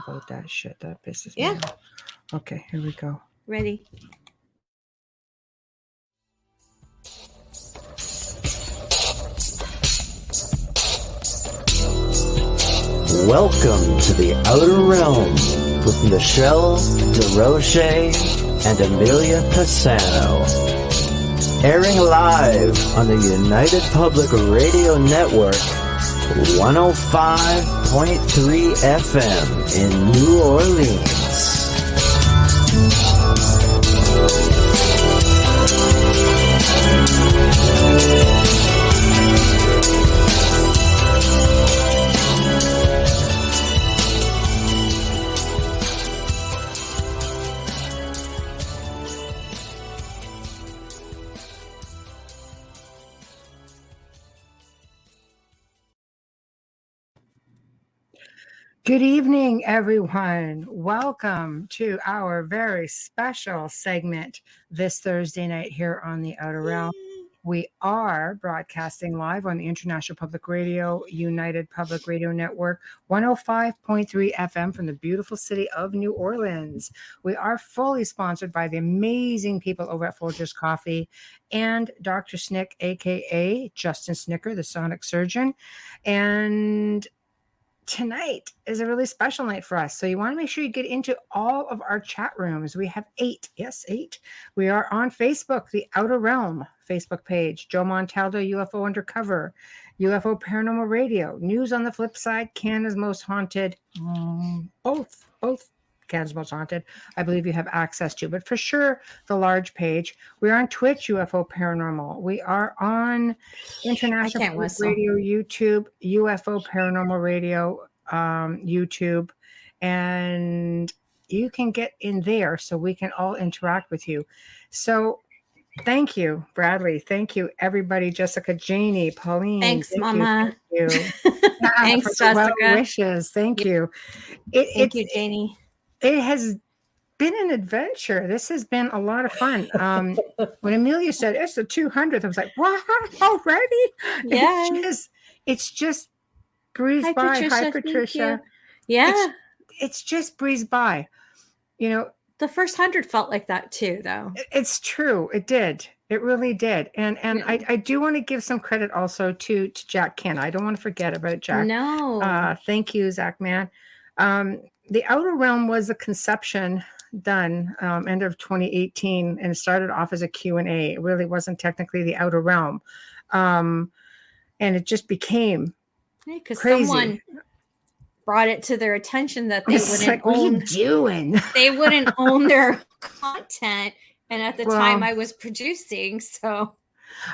about that shit. That pisses Yeah. me off. Okay, here we go. Ready. Welcome to the Outer Realm with Michelle DeRoche and Amelia Pisano. Airing live on the United Public Radio Network, 105.3 FM in New Orleans. Good evening, everyone. Welcome to our very special segment this Thursday night here on the Outer Realm. We are broadcasting live on the International Public Radio, United Public Radio Network, 105.3 FM from the beautiful city of New Orleans. We are fully sponsored by the amazing people over at Folgers Coffee and Dr. Snick, aka Justin Snicker, the sonic surgeon. And tonight is a really special night for us. So you want to make sure you get into all of our chat rooms. We have 8. Yes, 8. We are on Facebook, the Outer Realm Facebook page, Joe Montaldo, UFO Undercover, UFO Paranormal Radio, News on the Flip Side, Canada's Most Haunted, both Canada's Most Haunted, I believe you have access to, but for sure the large page. We are on Twitch, UFO Paranormal. We are on International Public Radio, YouTube, UFO Paranormal Radio, YouTube, and you can get in there so we can all interact with you. So thank you, Bradley. Thank you, everybody. Jessica, Janie, Pauline. Thanks, Mama. Thank you. Thanks, Jessica. Well wishes. Thank you. Thank you, Janie. It has been an adventure. This has been a lot of fun. When Amelia said it's the 200th, I was like, what? Already? Yeah. It's just breezed by. Hi, Patricia. Yeah. It's just breezed by. You know, the first 100 felt like that too, though. It's true. It did. It really did. And yeah. I do want to give some credit also to Jack Ken. I don't want to forget about Jack. No. Thank you, Zach, man. The Outer Realm was a conception done end of 2018, and it started off as a Q&A. It really wasn't technically the Outer Realm. And it just became crazy. Someone brought it to their attention that they wouldn't like, what are you doing? They wouldn't own their content. And at the time I was producing, so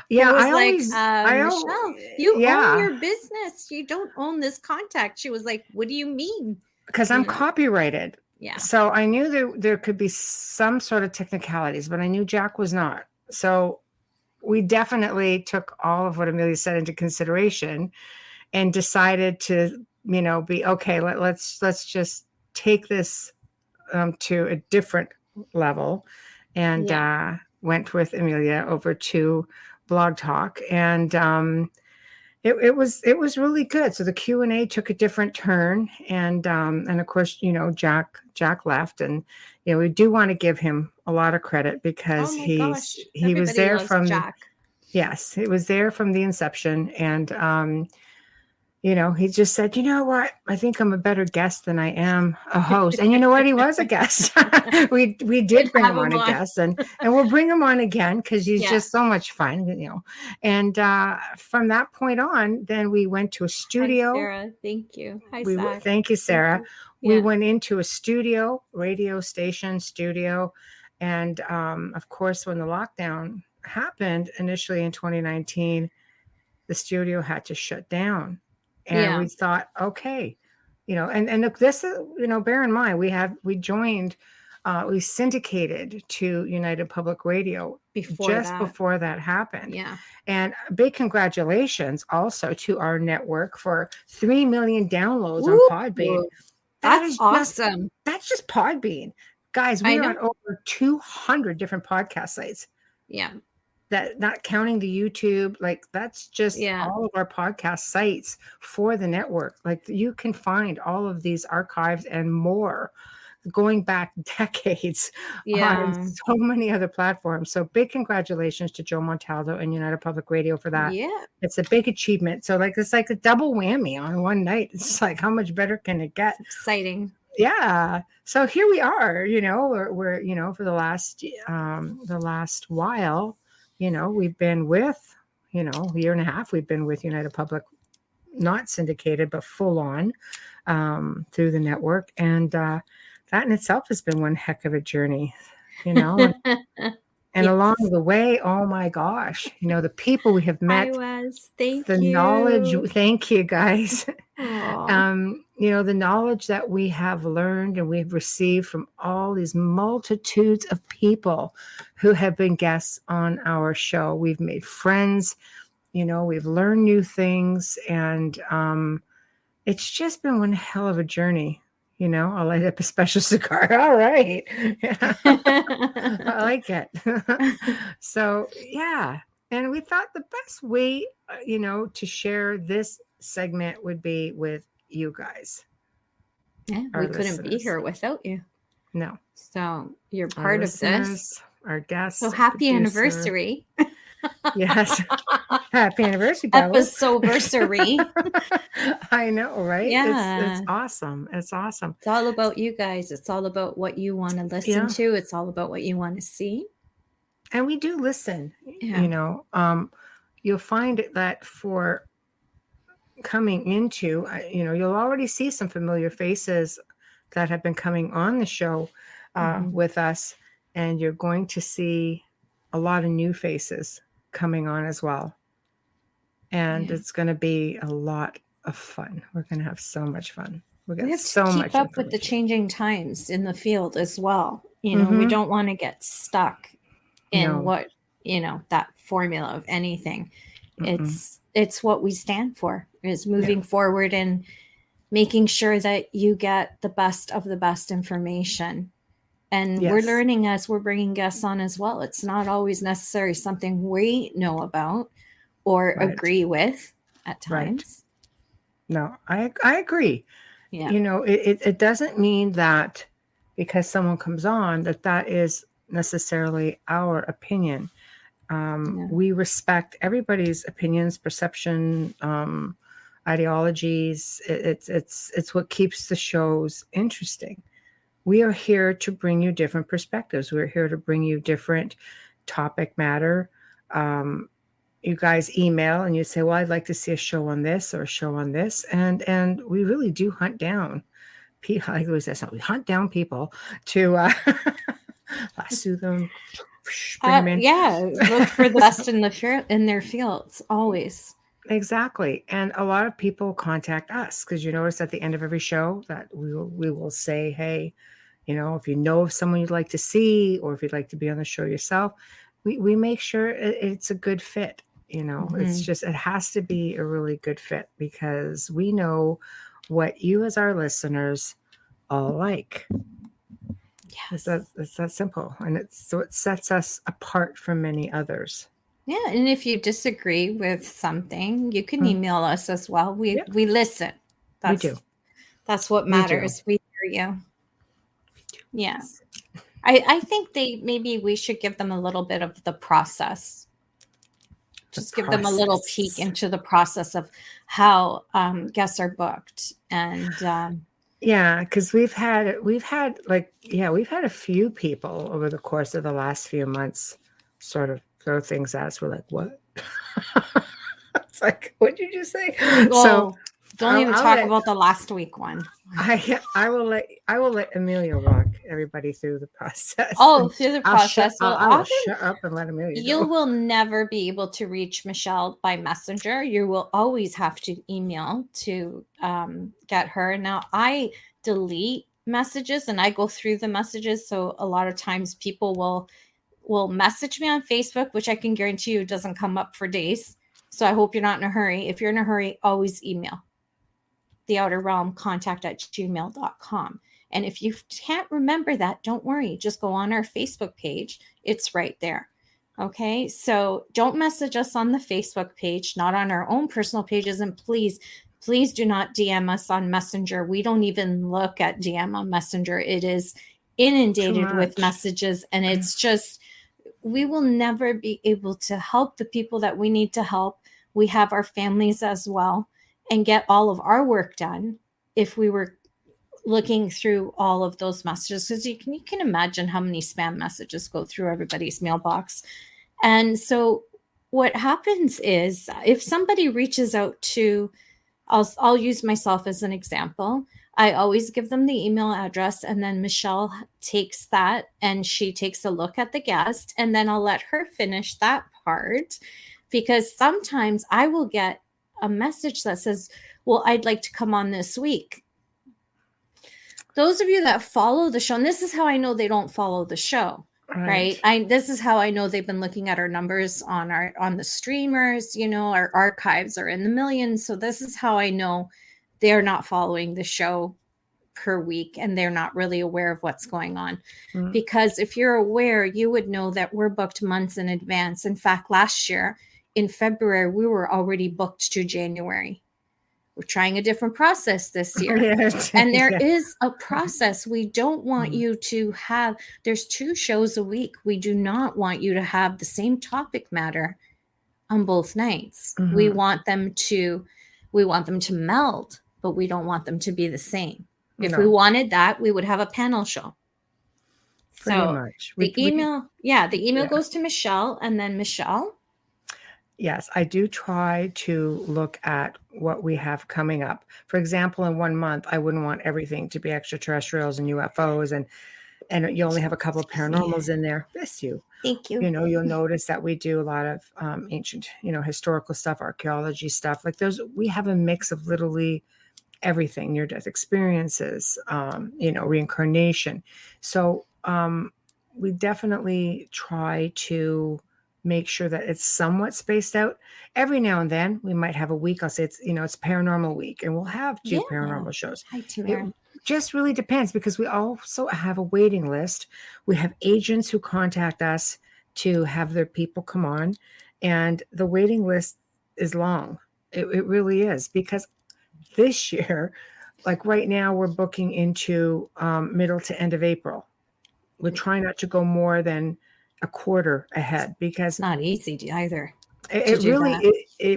yeah, I always, Michelle, you own your business. You don't own this contact. She was like, what do you mean? Because I'm copyrighted. Yeah. So I knew there could be some sort of technicalities, but I knew Jack was not. So we definitely took all of what Amelia said into consideration and decided to, be okay. Let's just take this to a different level, and went with Amelia over to Blog Talk, and it was really good. So the Q&A took a different turn, and of course, Jack left, and we do want to give him a lot of credit because he was there from Jack. Yes, he was there from the inception, and he just said, you know what? I think I'm a better guest than I am a host. And you know what? He was a guest. we did bring him on a guest, and we'll bring him on again because he's just so much fun, And from that point on, then we went to a studio. Hi, Sarah. Thank you. Hi, Sarah. Thank you, Sarah. We went into a studio, radio station studio. And of course, when the lockdown happened initially in 2019, the studio had to shut down. And we thought, okay, and this, bear in mind, we joined, we syndicated to United Public Radio before that happened. Yeah. And big congratulations also to our network for 3 million downloads on Podbean. That's awesome. That's just Podbean. Guys, we're on over 200 different podcast sites. Yeah. that, not counting the YouTube, like that's just all of our podcast sites for the network. Like you can find all of these archives and more going back decades on so many other platforms. So big congratulations to Joe Montaldo and United Public Radio for that. Yeah. It's a big achievement. So like, it's like a double whammy on one night. It's like, how much better can it get? It's exciting. Yeah. So here we are, you know, we're you know, for the last while, you know, we've been with, you know, a year and a half, we've been with United Public, not syndicated, but full on through the network. And that in itself has been one heck of a journey, you know. And along the way, oh my gosh, you know, the people we have met, thank you. Knowledge, thank you guys. You know, the knowledge that we have learned and we've received from all these multitudes of people who have been guests on our show. We've made friends, you know, we've learned new things, and it's just been one hell of a journey. You know, I'll light up a special cigar. All right. Yeah. I like it. So, yeah. And we thought the best way, you know, to share this segment would be with you guys. Yeah, we couldn't be here without you. No. So you're part of this. Our guests. So happy anniversary. Yes. Happy anniversary, Episode-versary. I know, right? Yeah. It's awesome. It's awesome. It's all about you guys. It's all about what you want to listen to. It's all about what you want to see. And we do listen, you know. You'll find that for coming into, you know, you'll already see some familiar faces that have been coming on the show with us. And you're going to see a lot of new faces coming on as well. And it's going to be a lot of fun. We're going to have so much fun. We have so much to keep up with the changing times in the field as well. You know, we don't want to get stuck in what, you know, that formula of anything. It's what we stand for, is moving forward and making sure that you get the best of the best information. And we're learning as we're bringing guests on as well. It's not always necessarily something we know about or agree with at times. No, I agree. Yeah. You know, it doesn't mean that because someone comes on that is necessarily our opinion. We respect everybody's opinions, perception, ideologies. It's what keeps the shows interesting. We are here to bring you different perspectives. We're here to bring you different topic matter. You guys email and you say, well, I'd like to see a show on this or a show on this. And we really do hunt down people. I always say something. We hunt down people to lasso them, bring them in. Yeah, look for the best in their fields, always. Exactly. And a lot of people contact us because you notice at the end of every show that we will say, hey, you know, if you know of someone you'd like to see, or if you'd like to be on the show yourself, we make sure it's a good fit. You know, it's just, it has to be a really good fit because we know what you as our listeners all like. Yes. It's that simple. And it sets us apart from many others. Yeah. And if you disagree with something, you can email us as well. We listen. We do. That's what matters. We hear you. Yeah. I think maybe we should give them a little bit of the process. Just give them a little peek into the process of how guests are booked. And because we've had a few people over the course of the last few months sort of throw things at us. We're like, what? It's like, what did you just say? Well, so don't even talk about the last week one. I will let Amelia walk everybody through the process. Oh, through the process. I'll shut up and let Amelia You will never be able to reach Michelle by messenger. You will always have to email to get her. Now, I delete messages and I go through the messages. So a lot of times people will message me on Facebook, which I can guarantee you doesn't come up for days. So I hope you're not in a hurry. If you're in a hurry, always email theouterrealm@gmail.com. And if you can't remember that, don't worry. Just go on our Facebook page. It's right there. Okay, so don't message us on the Facebook page, not on our own personal pages. And please, please do not DM us on Messenger. We don't even look at DM on Messenger. It is inundated with messages, and it's just, we will never be able to help the people that we need to help. We have our families as well, and get all of our work done if we were looking through all of those messages, because you can imagine how many spam messages go through everybody's mailbox. And so what happens is, if somebody reaches out to, I'll use myself as an example. I always give them the email address, and then Michelle takes that and she takes a look at the guest, and then I'll let her finish that part, because sometimes I will get a message that says, well, I'd like to come on this week. Those of you that follow the show, and this is how I know they don't follow the show, right? This is how I know they've been looking at our numbers on the streamers. You know, our archives are in the millions. So this is how I know they're not following the show per week, and they're not really aware of what's going on. Because if you're aware, you would know that we're booked months in advance. In fact, last year in February, we were already booked to January. We're trying a different process this year. And there is a process. We don't want you to have, there's 2 shows a week. We do not want you to have the same topic matter on both nights. We want them to meld, but we don't want them to be the same. If we wanted that, we would have a panel show. Pretty much. The email goes to Michelle, and then Michelle. Yes, I do try to look at what we have coming up. For example, in 1 month, I wouldn't want everything to be extraterrestrials and UFOs, and you only have a couple of paranormals in there. Bless you. Thank you. You know, you'll notice that we do a lot of ancient, historical stuff, archaeology stuff. Like we have a mix of literally everything, near-death experiences, reincarnation. So we definitely try to make sure that it's somewhat spaced out. Every now and then we might have a week. I'll say it's paranormal week, and we'll have 2 paranormal shows. Hi, Tamara. It just really depends, because we also have a waiting list. We have agents who contact us to have their people come on, and the waiting list is long. It really is, because this year, like right now, we're booking into middle to end of April. We're trying not to go more than a quarter ahead, because it's not easy either. It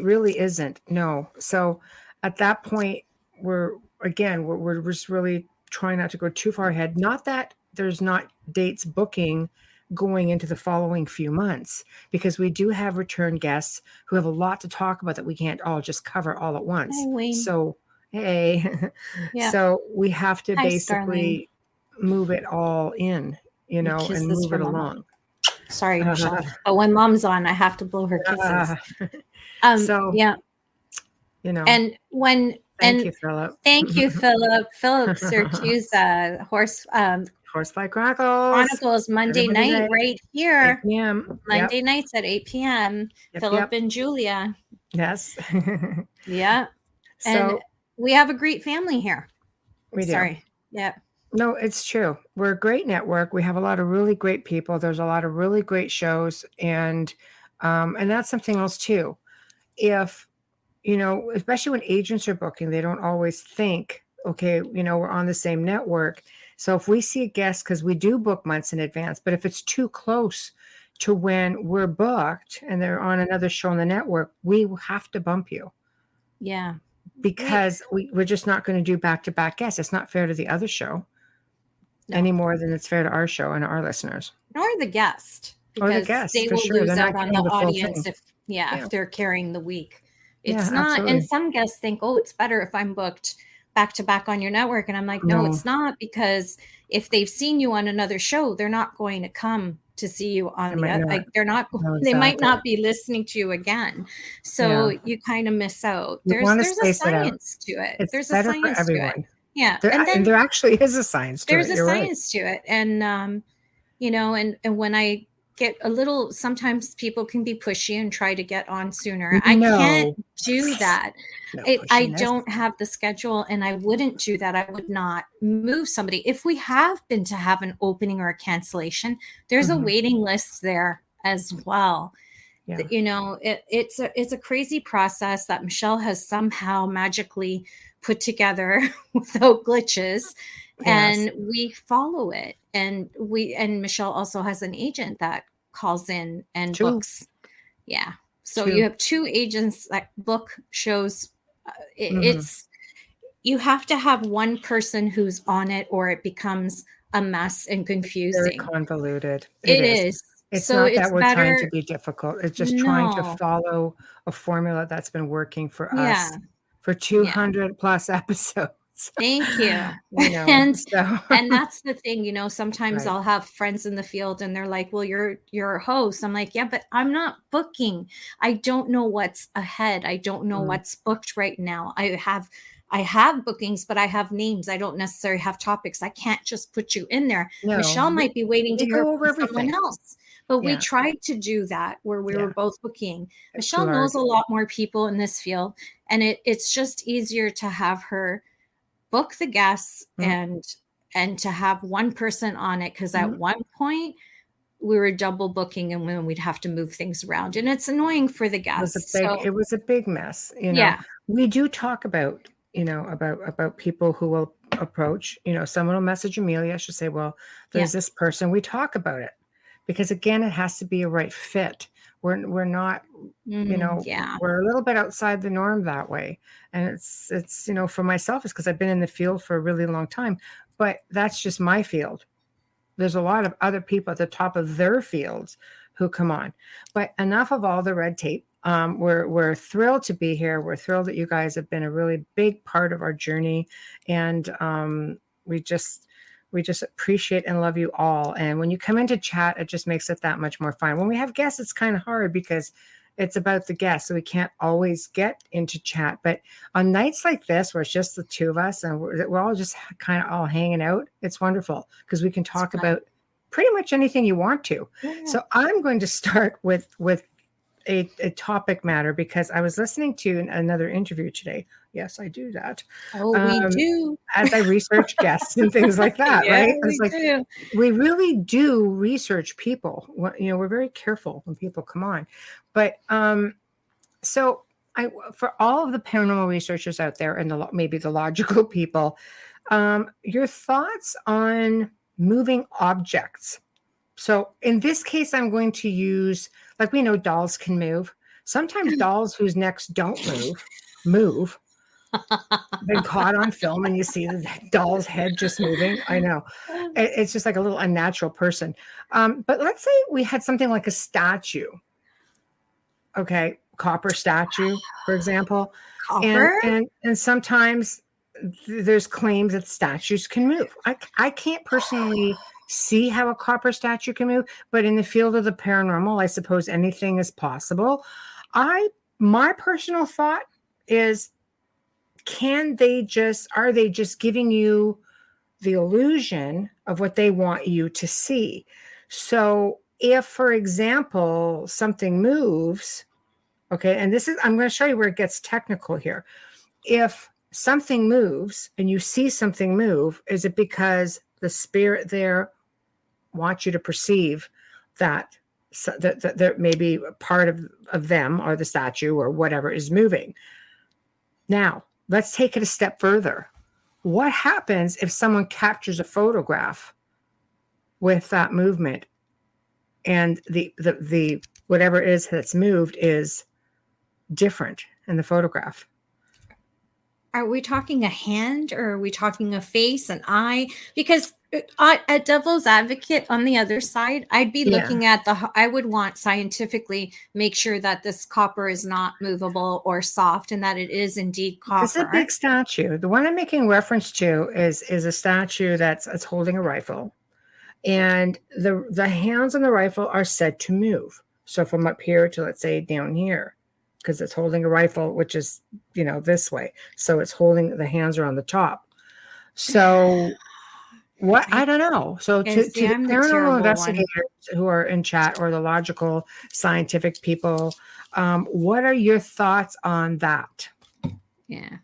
really isn't. No. So at that point, we're just really trying not to go too far ahead. Not that there's not dates booking going into the following few months, because we do have return guests who have a lot to talk about that we can't all just cover all at once. Hi, Wayne. So, hey, so we have to basically move it all in, and move it along. Sorry, Michelle. But when Mom's on, I have to blow her kisses. And when thank you, Philip. Thank you, Philip. Philip Syracuse, Horsefly Chronicles, Monday night right here. 8 p.m. Monday nights at 8 p.m. Philip and Julia. Yes. Yeah. And we have a great family here. We do. Sorry. Yeah. No, it's true. We're a great network. We have a lot of really great people. There's a lot of really great shows, and that's something else too. If especially when agents are booking, they don't always think, okay, we're on the same network. So if we see a guest, because we do book months in advance, but if it's too close to when we're booked and they're on another show on the network, we have to bump you. Yeah. Because we're just not going to do back-to-back guests. It's not fair to the other show. Any more than it's fair to our show and our listeners, nor the guest, because or the guest, they will lose out on the audience if they're carrying the week. It's not. Absolutely. And some guests think, oh, it's better if I'm booked back to back on your network, and I'm like, no, it's not, because if they've seen you on another show, they're not going to come to see you on the other. Like they're not. They might not be listening to you again, so you kind of miss out. There's a science to it. There's a science to it. Yeah, and there actually is a science to it. There's a science to it, and and when I get a little, sometimes people can be pushy and try to get on sooner. I can't do that. I don't have the schedule, and I wouldn't do that. I would not move somebody. If we have been to have an opening or a cancellation, there's a waiting list there as well. Yeah. You know, it's a crazy process that Michelle has somehow magically put together without glitches, and we follow it. And Michelle also has an agent that calls in and books. Yeah. So you have 2 agents that book shows. It's, you have to have one person who's on it, or it becomes a mess and confusing. Very convoluted. It is. It's so not it's that we're better, trying to be difficult. It's just trying to follow a formula that's been working for us for 200 plus episodes. Thank you. You know, and that's the thing, you know, sometimes I'll have friends in the field and they're like, well, you're a host. I'm like, yeah, but I'm not booking. I don't know what's ahead. I don't know what's booked right now. I have bookings, but I have names. I don't necessarily have topics. I can't just put you in there. No, Michelle might be waiting to hear from someone else. But we tried to do that where we were both booking. Michelle knows a lot more people in this field, and it's just easier to have her book the guests and to have one person on it, because at one point we were double booking and then we'd have to move things around, and it's annoying for the guests. It was a big mess. You know, we do talk about, you know, about people who will approach, you know, someone will message Amelia. She'll say, well, there's this person. We talk about it because, again, it has to be a right fit. We're not, you know, we're a little bit outside the norm that way. And it's, you know, for myself, it's because I've been in the field for a really long time, but that's just my field. There's a lot of other people at the top of their fields who come on, but enough of all the red tape. We're thrilled to be here. We're thrilled that you guys have been a really big part of our journey. And we just appreciate and love you all. And when you come into chat, it just makes it that much more fun. When we have guests, it's kind of hard because it's about the guests. So we can't always get into chat. But on nights like this, where it's just the 2 of us and we're all just kind of all hanging out, it's wonderful because we can talk about pretty much anything you want to. Yeah. So I'm going to start with a topic matter because I was listening to another interview today. Yes, I do that. Oh, we do. As I research guests and things like that, right? We really do research people. You know, we're very careful when people come on. But so for all of the paranormal researchers out there and maybe the logical people, your thoughts on moving objects. So in this case, I'm going to use, like we know dolls can move. Sometimes dolls whose necks don't move. Been caught on film and you see the doll's head just moving. I know. It's just like a little unnatural person. But let's say we had something like a statue. Okay. Copper statue, for example. Copper? And sometimes there's claims that statues can move. I can't personally see how a copper statue can move, but in the field of the paranormal, I suppose anything is possible. My personal thought is, are they just giving you the illusion of what they want you to see? So if, for example, something moves, okay, and I'm going to show you where it gets technical here. If something moves and you see something move, is it because the spirit there wants you to perceive that there may be part of them or the statue or whatever is moving? Now, let's take it a step further. What happens if someone captures a photograph with that movement and the whatever it is that's moved is different in the photograph? Are we talking a hand or are we talking a face, an eye? Because at devil's advocate on the other side, I'd be looking at I would want scientifically make sure that this copper is not movable or soft and that it is indeed copper. It's a big statue. The one I'm making reference to is a statue that's holding a rifle, and the hands on the rifle are said to move. So from up here to, let's say, down here, because it's holding a rifle, which is, you know, this way. So it's holding, the hands are on the top. So what, I don't know. So to the paranormal investigators who are in chat, or the logical scientific people, what are your thoughts on that? Yeah.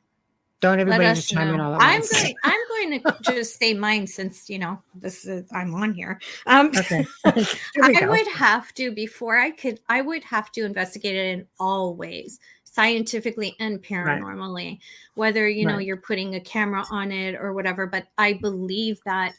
Don't Let everybody just us chime in know. all at once. I'm going to just say mine since this is I'm on here. Okay. Here we I go. would have to I would have to investigate it in all ways, scientifically and paranormally, whether you're putting a camera on it or whatever. But I believe that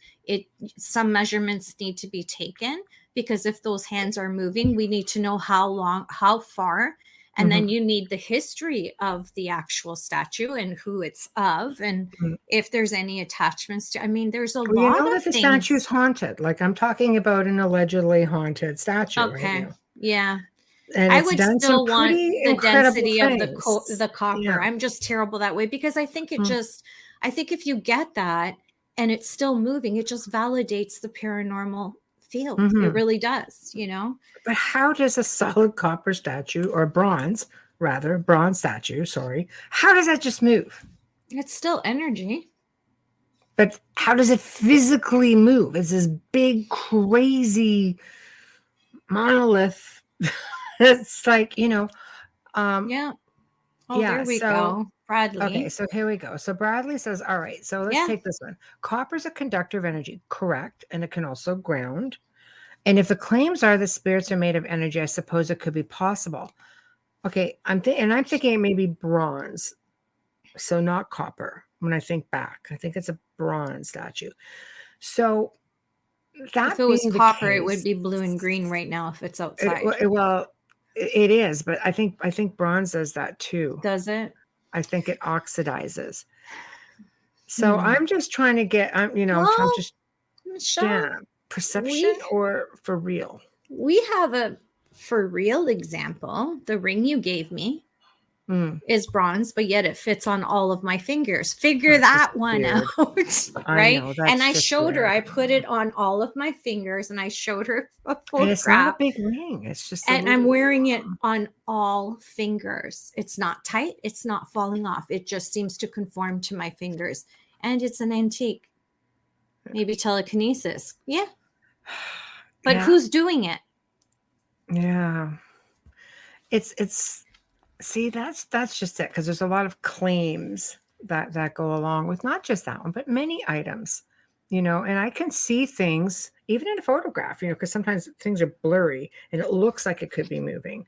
some measurements need to be taken, because if those hands are moving, we need to know how long, how far. And then you need the history of the actual statue and who it's of, and if there's any attachments to. I mean, there's a lot that of the things. statue's haunted. Like, I'm talking about an allegedly haunted statue right now. Yeah. And I it's would done still some want pretty the incredible density of things. the copper. Yeah. I'm just terrible that way, because I think I think if you get that and it's still moving, it just validates the paranormal field. It really does, But how does a solid copper statue, or bronze statue, how does that just move? It's still energy. But how does it physically move? It's this big, crazy monolith. It's like, Yeah. Oh, there we go. Bradley. Okay, so here we go. So Bradley says, all right, so let's take this one. Copper's a conductor of energy, correct. And it can also ground. And if the claims are that spirits are made of energy, I suppose it could be possible. Okay, I'm thinking it may be bronze, so not copper. When I think back, I think it's a bronze statue. So that if it was copper, it would be blue and green right now if it's outside. It is, but I think bronze does that too. Does it? I think it oxidizes. So I'm just trying to get, I'm just Michelle, perception or for real. We have a for real example. The ring you gave me is bronze, but yet it fits on all of my fingers. Figure that one out, right? And I showed her. I put it on all of my fingers, and I showed her a photograph. And it's not a big ring. It's just, and I'm wearing it on all fingers. It's not tight. It's not falling off. It just seems to conform to my fingers, and it's an antique. Maybe telekinesis. Yeah. But who's doing it? Yeah. It's see, that's just it, because there's a lot of claims that go along with not just that one, but many items, and I can see things even in a photograph, because sometimes things are blurry and it looks like it could be moving.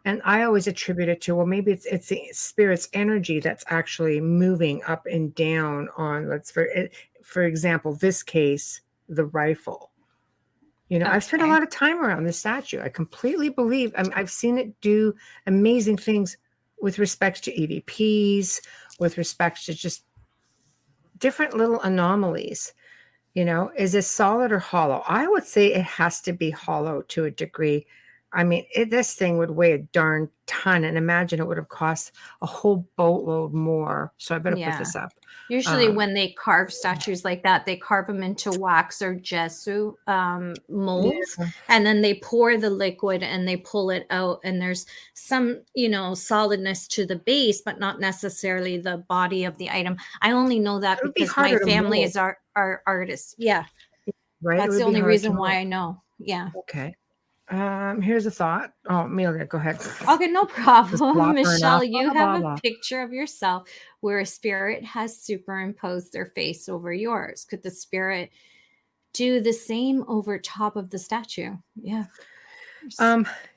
And I always attribute it to, well, maybe it's the spirit's energy that's actually moving up and down on, for example, this case, the rifle. I've spent a lot of time around this statue. I completely believe, I've seen it do amazing things with respect to EVPs, with respect to just different little anomalies. Is it solid or hollow? I would say it has to be hollow to a degree. I mean, this thing would weigh a darn ton, and imagine it would have cost a whole boatload more. So I better put this up. Usually when they carve statues like that, they carve them into wax or gesso molds, and then they pour the liquid and they pull it out, and there's some, solidness to the base, but not necessarily the body of the item. I only know that because my family is our artists. Yeah. Right. That's the only reason why I know. Yeah. Okay. Here's a thought. Oh, Amelia, go ahead. Okay, no problem. Michelle, you have a picture of yourself where a spirit has superimposed their face over yours. Could the spirit do the same over top of the statue? Yeah.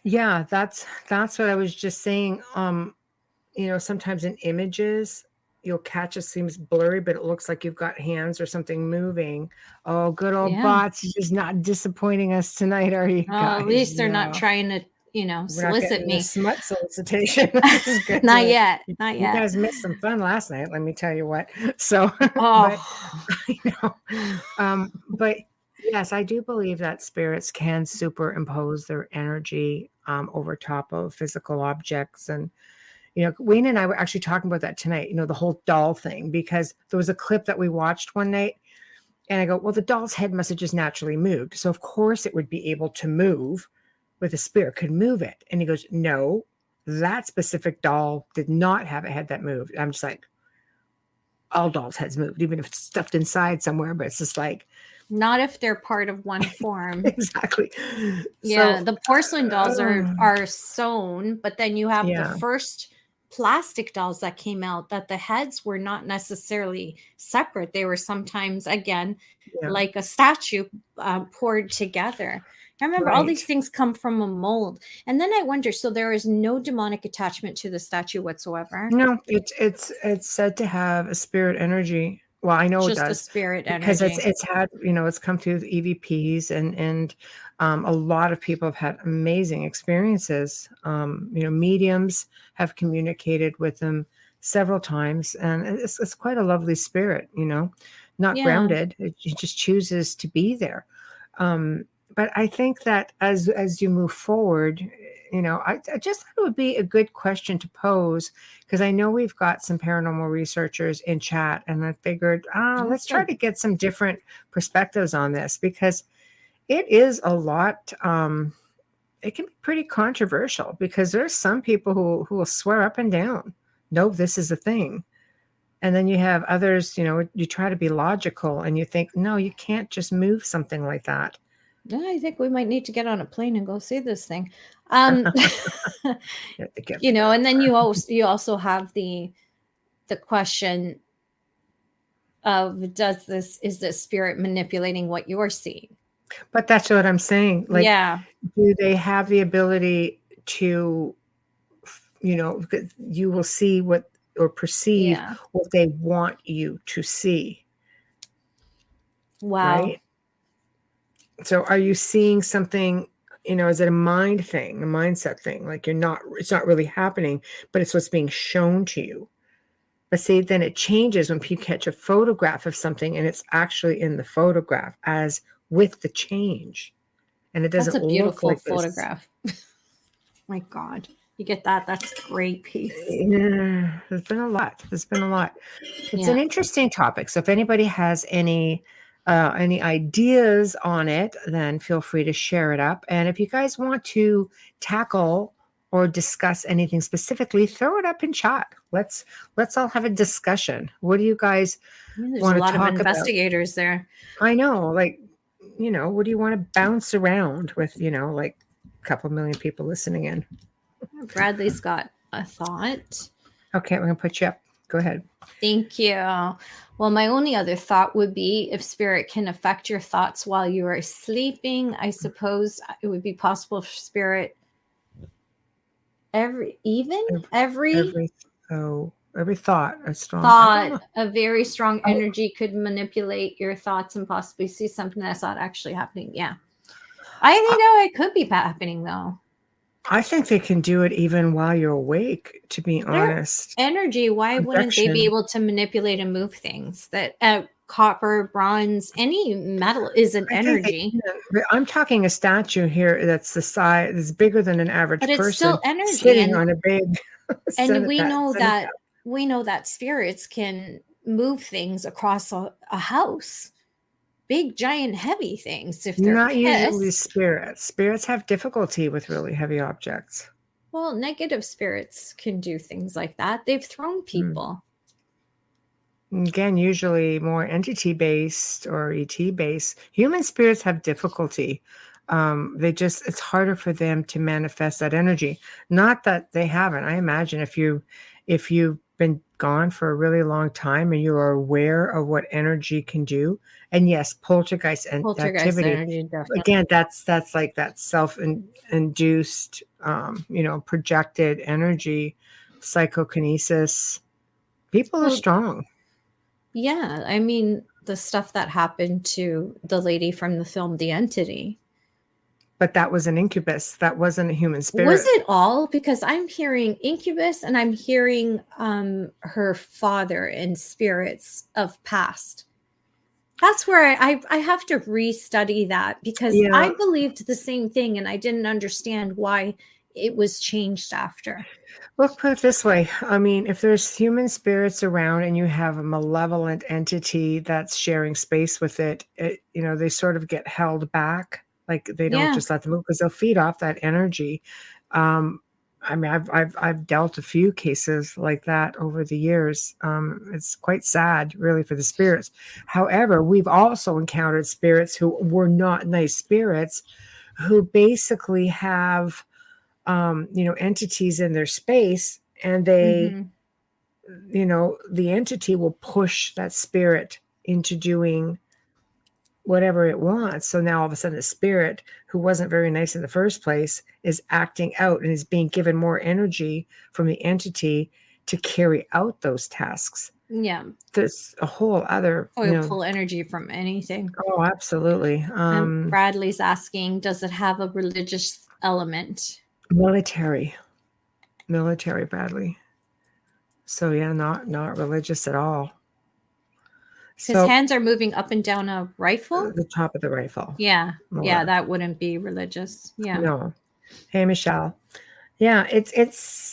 Yeah, that's what I was just saying. Sometimes in images, you'll catch it seems blurry, but it looks like you've got hands or something moving. Oh, good old bots, just not disappointing us tonight, are you guys? At least they're not trying to, solicit me. Smut solicitation. Not yet. You guys missed some fun last night, let me tell you what. So, but yes, I do believe that spirits can superimpose their energy over top of physical objects. And Wayne and I were actually talking about that tonight, the whole doll thing, because there was a clip that we watched one night, and I go, well, the doll's head must have just naturally moved. So of course it would be able to move, but the spirit could move it. And he goes, no, that specific doll did not have a head that moved. I'm just like, all dolls' heads moved, even if it's stuffed inside somewhere, but it's just like. Not if they're part of one form. Exactly. Yeah, so, the porcelain dolls are sewn, but then you have the first plastic dolls that came out that the heads were not necessarily separate. They were sometimes, again, Yeah. like a statue poured together. I remember all these Right. things come from a mold. And then I wonder, so there is no demonic attachment to the statue whatsoever, No, it's said to have a spirit energy. Well, I know it just a does spirit because energy. it's had, it's come through the EVPs, and a lot of people have had amazing experiences. Mediums have communicated with them several times, and it's quite a lovely spirit. Not Yeah. grounded. It just chooses to be there. Um, but I think that as you move forward, I just thought it would be a good question to pose, because I know we've got some paranormal researchers in chat, and I figured, let's That's try good. to get some different perspectives on this, because it is a lot. It can be pretty controversial, because there's some people who will swear up and down, no, this is a thing. And then you have others, you try to be logical and you think, no, you can't just move something like that. Yeah, I think we might need to get on a plane and go see this thing. You have to get there. And then you also have the question of, is this spirit manipulating what you're seeing? But that's what I'm saying. Like, Yeah. do they have the ability to, because you will see what, or perceive Yeah. what they want you to see, Wow. right? So are you seeing something, is it a mind thing, a mindset thing? Like it's not really happening, but it's what's being shown to you. But see, then it changes when you catch a photograph of something and it's actually in the photograph as with the change. And it That's doesn't a look beautiful like this. photograph. My God. You get that? That's a great piece. Yeah, there's been a lot. It's Yeah. an interesting topic. So if anybody has any ideas on it, then feel free to share it up. And if you guys want to tackle or discuss anything specifically, throw it up in chat. Let's all have a discussion. What do you guys There's a want to lot of talk about? investigators there. I know, like, what do you want to bounce around with, like a couple million people listening in? Bradley's got a thought. Okay, we're going to put you up. Go ahead. Thank you. Well, my only other thought would be, if spirit can affect your thoughts while you are sleeping, I suppose it would be possible for spirit every thought, a strong thought, a very strong energy could manipulate your thoughts and possibly see something that's not actually happening. Yeah. I think it could be happening, though. I think they can do it even while you're awake, to be honest. Energy, why wouldn't they be able to manipulate and move things? That copper, bronze, any metal is an energy. I'm talking a statue here that's the size, is bigger than an average person. But it's still energy. Sitting on a big and we know that spirits can move things across a house. Big, giant, heavy things. If they're not pissed. Usually spirits have difficulty with really heavy objects. Well, negative spirits can do things like that. They've thrown people. Again, usually more entity based or ET based. Human spirits have difficulty. It's harder for them to manifest that energy. Not that they haven't. I imagine if you've been gone for a really long time and you are aware of what energy can do, and yes, poltergeist activity. Energy, again, that's like that self-induced, projected energy, psychokinesis. People are strong. Yeah, I mean, the stuff that happened to the lady from the film The Entity. But that was an incubus. That wasn't a human spirit. Was it all? Because I'm hearing incubus and I'm hearing her father and spirits of past. That's where I have to restudy that, because I believed the same thing and I didn't understand why it was changed after. Well, put it this way. I mean, if there's human spirits around and you have a malevolent entity that's sharing space with it, they sort of get held back. Like they don't just let them move, because they'll feed off that energy. I mean, I've dealt a few cases like that over the years. It's quite sad, really, for the spirits. However, we've also encountered spirits who were not nice spirits, who basically have, entities in their space, and they, Mm-hmm. The entity will push that spirit into doing whatever it wants. So now all of a sudden the spirit, who wasn't very nice in the first place, is acting out and is being given more energy from the entity to carry out those tasks. Yeah. There's a whole other, Pull energy from anything. Oh, absolutely. Bradley's asking, does it have a religious element? Military, Bradley. So yeah, not religious at all. His hands are moving up and down a rifle. The top of the rifle. Yeah, yeah, that wouldn't be religious. Yeah. No. Hey, Michelle. Yeah, it's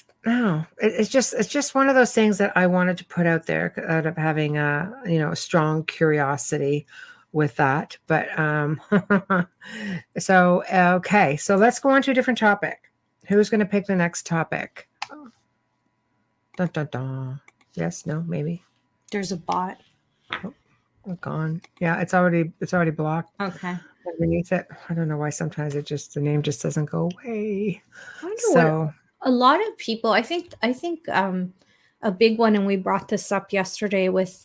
just one of those things that I wanted to put out there out of having a strong curiosity with that. But so okay, so let's go on to a different topic. Who's going to pick the next topic? Dun, dun, dun. Yes, no, maybe. There's a bot. Oh, gone. Yeah, it's already blocked. Okay. Underneath it, I don't know why. Sometimes the name just doesn't go away. I wonder what a lot of people. I think a big one, and we brought this up yesterday with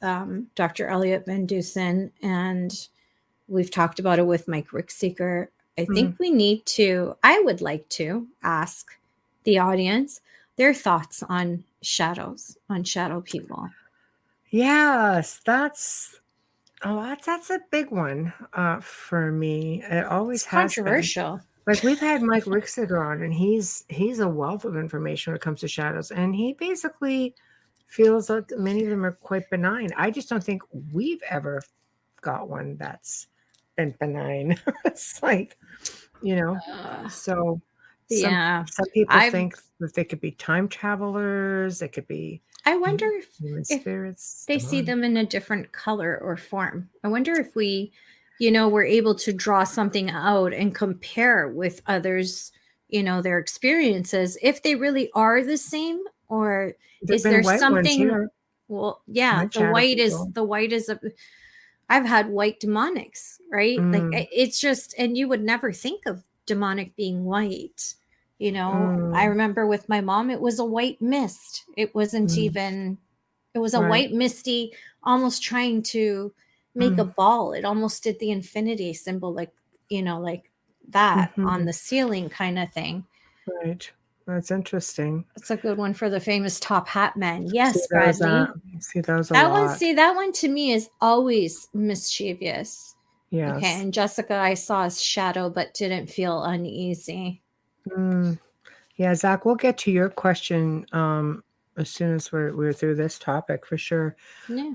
Dr. Elliot Van Dusen, and we've talked about it with Mike Rickseeker. I think we need to. I would like to ask the audience their thoughts on shadows, on shadow people. Yes, that's a big one for me. It always has controversial. Been. Like we've had Mike Rickseeker on, and he's a wealth of information when it comes to shadows, and he basically feels that many of them are quite benign. I just don't think we've ever got one that's been benign. It's like, so some people think that they could be time travelers. They could be. I wonder if human spirits. They see them in a different color or form. I wonder if we, we're able to draw something out and compare with others, their experiences, if they really are the same, or is there something? Well, yeah, the white is I've had white demonics, right? Like it's just, and you would never think of demonic being white. I remember with my mom, it was a white mist. It wasn't even, it was a white misty, almost trying to make a ball. It almost did the infinity symbol, like that on the ceiling kind of thing. Right. That's interesting. That's a good one for the famous top hat man. Yes, Bradley. See those a that lot. one. See, that one to me is always mischievous. Yes. Okay. And Jessica, I saw a shadow, but didn't feel uneasy. Yeah, Zach, we'll get to your question as soon as we're through this topic for sure. Yeah.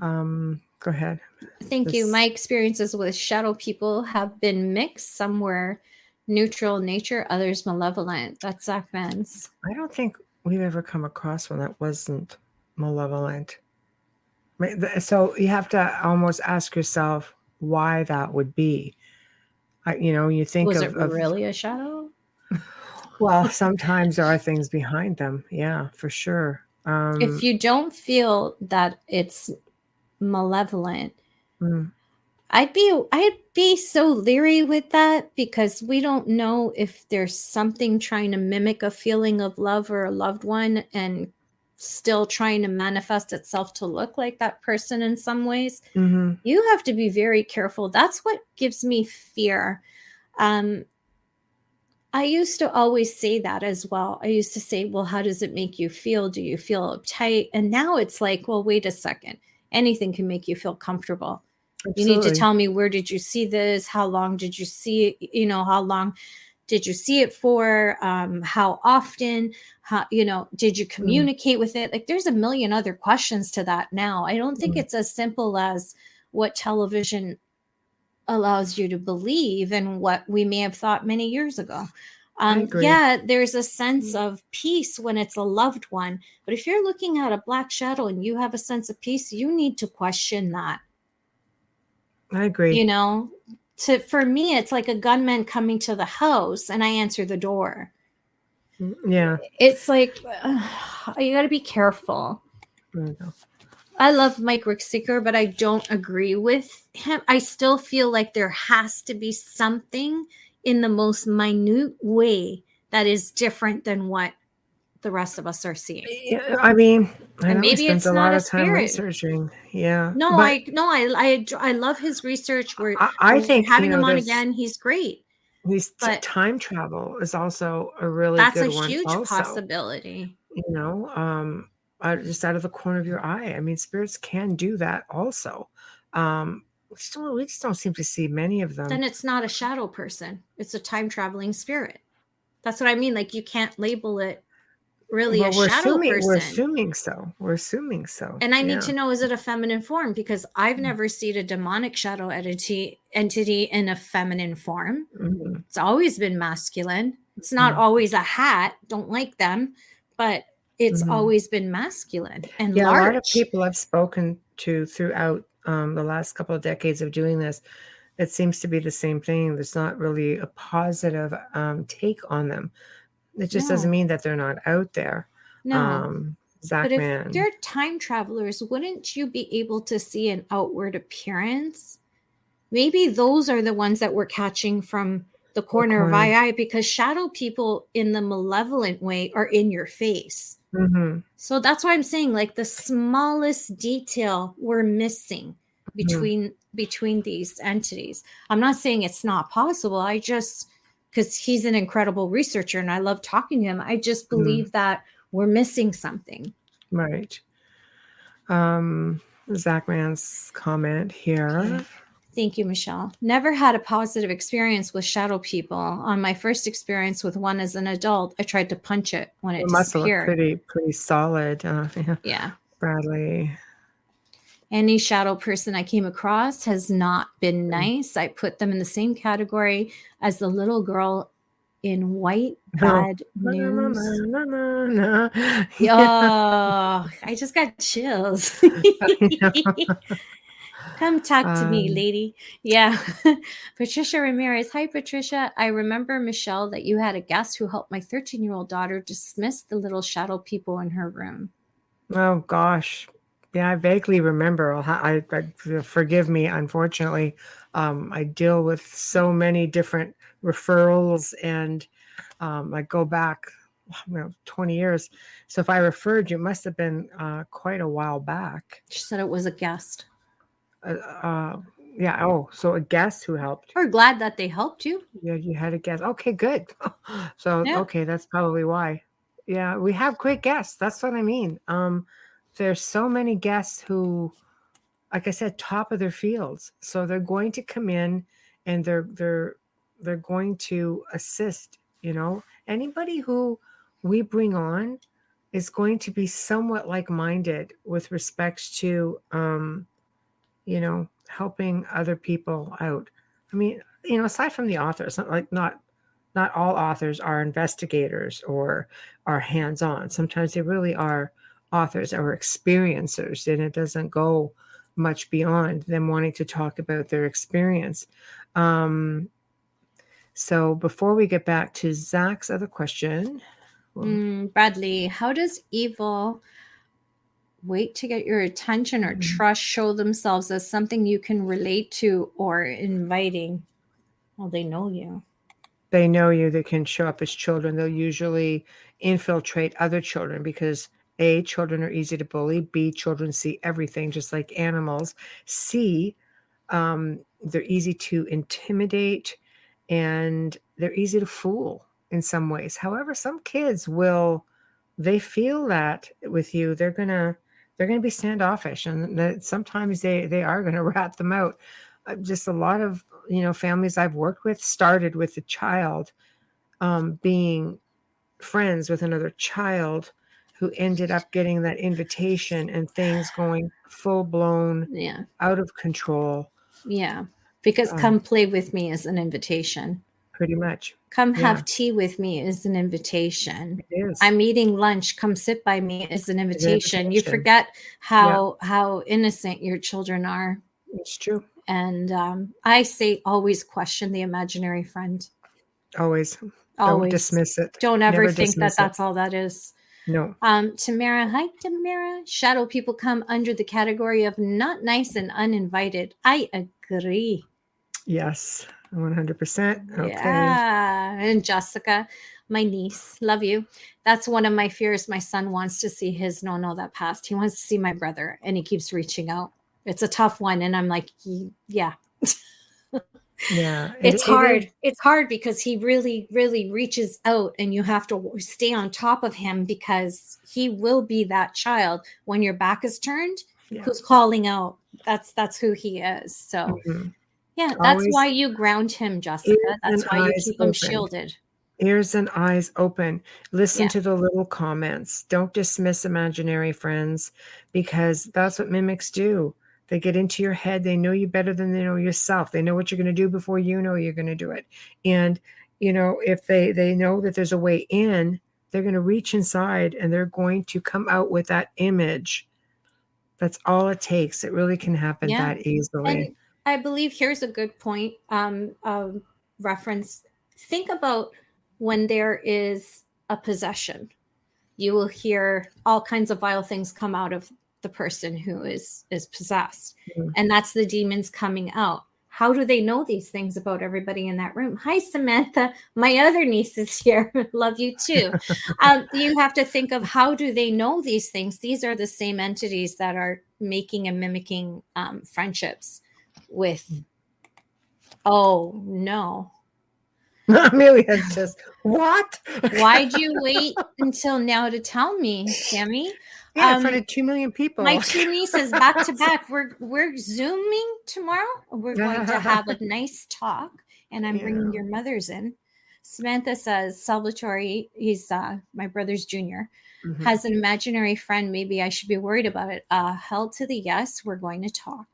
Go ahead. Thank you. My experiences with shadow people have been mixed. Some were neutral in nature, others malevolent. That's Zach Vance. I don't think we've ever come across one that wasn't malevolent. So you have to almost ask yourself why that would be. You think was it really a shadow? Well, sometimes there are things behind them. Yeah, for sure. If you don't feel that it's malevolent, I'd be so leery with that, because we don't know if there's something trying to mimic a feeling of love or a loved one and still trying to manifest itself to look like that person in some ways. You have to be very careful. That's what gives me fear. I used to always say that as well. I used to say, well, how does it make you feel? Do you feel uptight? And now it's like, well, wait a second. Anything can make you feel comfortable. Absolutely. You need to tell me, where did you see this? How long did you see it? How long did you see it for? How often? Did you communicate with it? Like, there's a million other questions to that now. I don't think it's as simple as what television allows you to believe and what we may have thought many years ago. Yeah, there's a sense of peace when it's a loved one. But if you're looking at a black shadow and you have a sense of peace, you need to question that. I agree. For me, it's like a gunman coming to the house and I answer the door. Yeah. It's like, you got to be careful. There you go. I love Mike Rickseeker, but I don't agree with him. I still feel like there has to be something in the most minute way that is different than what the rest of us are seeing. Yeah, I mean, I And know he maybe spends it's a not lot a of time spirit. researching. Yeah. No, but I love his research. I We're think, having him on there's again. He's great. these But time travel is also a really that's a good one huge also. possibility. Just out of the corner of your eye. I mean, spirits can do that also. We just don't seem to see many of them. Then it's not a shadow person. It's a time traveling spirit. That's what I mean. Like, you can't label it really Well, a shadow we're person. assuming so. We're assuming so. And I need Yeah. to know, is it a feminine form? Because I've never seen a demonic shadow entity in a feminine form. Mhm. It's always been masculine. It's not always a hat. Don't like them, but it's Mhm. always been masculine and Yeah, large. a lot of people I've spoken to throughout the last couple of decades of doing this, it seems to be the same thing. There's not really a positive take on them. It just doesn't No. mean that they're not out there. No. Zach But if Man. they're time travelers, wouldn't you be able to see an outward appearance? Maybe those are the ones that we're catching from the corner of eye, because shadow people in the malevolent way are in your face. Mhm. So that's why I'm saying, like, the smallest detail we're missing between these entities. I'm not saying it's not possible. I just, because he's an incredible researcher and I love talking to him, I just believe that we're missing something. Right. Zach Man's comment here. Okay. Thank you, Michelle. Never had a positive experience with shadow people. On my first experience with one as an adult, I tried to punch it when it must have looked disappeared. pretty solid. Yeah. Bradley. Any shadow person I came across has not been nice. I put them in the same category as the little girl in White Bad News. No. Oh, I just got chills. Come talk to me, lady. Yeah. Patricia Ramirez. Hi, Patricia. I remember, Michelle, that you had a guest who helped my 13-year-old daughter dismiss the little shadow people in her room. Oh, gosh. Yeah, I vaguely remember. I forgive me, unfortunately. I deal with so many different referrals, and I go back 20 years. So if I referred you, it must have been quite a while back. She said it was a guest. Yeah. Oh, so a guest who helped. We're glad that they helped you. Yeah, you had a guest. Okay, good. So, Yeah. okay, that's probably why. Yeah, we have great guests. That's what I mean. There's so many guests who, like I said, top of their fields. So they're going to come in and they're going to assist, Anybody who we bring on is going to be somewhat like-minded with respects to helping other people out. I mean, aside from the authors, not all authors are investigators or are hands-on. Sometimes they really are authors or experiencers, and it doesn't go much beyond them wanting to talk about their experience. So before we get back to Zach's other question, Bradley, how does evil wait to get your attention or trust show themselves as something you can relate to or inviting? Well, they know you. They know you. They can show up as children. They'll usually infiltrate other children because A, children are easy to bully. B, children see everything just like animals. C, they're easy to intimidate and they're easy to fool in some ways. However, some kids they feel that with you, they're gonna be standoffish, and sometimes they are gonna rat them out. Just a lot of families I've worked with started with the child being friends with another child who ended up getting that invitation and things going full-blown out of control. Yeah, because come play with me is an invitation. Pretty much. Come have tea with me is an invitation. It is. I'm eating lunch. Come sit by me is an invitation. You forget how innocent your children are. It's true. And I say always question the imaginary friend. Always. Don't dismiss it. Don't ever think that that's all that is. No. Tamara, hi, Tamara. Shadow people come under the category of not nice and uninvited. I agree. Yes, 100%. Okay. Yeah. And Jessica, my niece, love you. That's one of my fears. My son wants to see his no that passed. He wants to see my brother, and he keeps reaching out. It's a tough one, and I'm like, yeah. Yeah, It's hard. It's hard because he really, really reaches out, and you have to stay on top of him because he will be that child when your back is turned, who's calling out. That's who he is. So yeah, that's why you ground him, Jessica. That's why you keep him shielded. Ears and eyes open. Listen to the little comments. Don't dismiss imaginary friends, because that's what mimics do. They get into your head. They know you better than they know yourself. They know what you're going to do before you know you're going to do it. And, if they know that there's a way in, they're going to reach inside and they're going to come out with that image. That's all it takes. It really can happen that easily. And I believe here's a good point, reference. Think about when there is a possession. You will hear all kinds of vile things come out of the person who is possessed. And that's the demons coming out. How do they know these things about everybody in that room? Hi, Samantha. My other niece is here. Love you too. You have to think of, how do they know these things? These are the same entities that are making and mimicking friendships with, oh no. Amelia just, what? Why'd you wait until now to tell me, Sammy? Yeah, in front of 2 million people. My 2 nieces back to back. We're Zooming tomorrow. We're going to have a nice talk, and I'm bringing your mothers in. Samantha says, Salvatore, he's my brother's junior, has an imaginary friend. Maybe I should be worried about it. Hell to the yes. We're going to talk.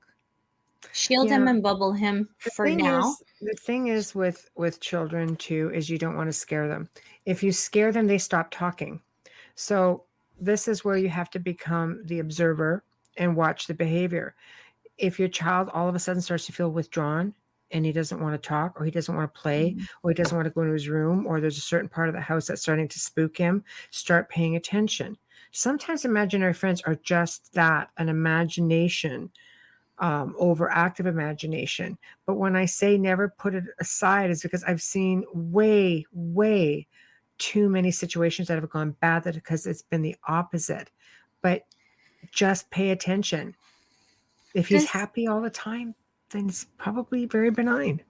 Shield him and bubble him for now. The thing is with children too, is you don't want to scare them. If you scare them, they stop talking. So this is where you have to become the observer and watch the behavior. If your child all of a sudden starts to feel withdrawn and he doesn't want to talk, or he doesn't want to play, or he doesn't want to go into his room, or there's a certain part of the house that's starting to spook him, start paying attention. Sometimes imaginary friends are just that, an imagination, overactive imagination. But when I say never put it aside, is because I've seen way, way too many situations that have gone bad, that because it's been the opposite. But just pay attention. If he's happy all the time, then it's probably very benign.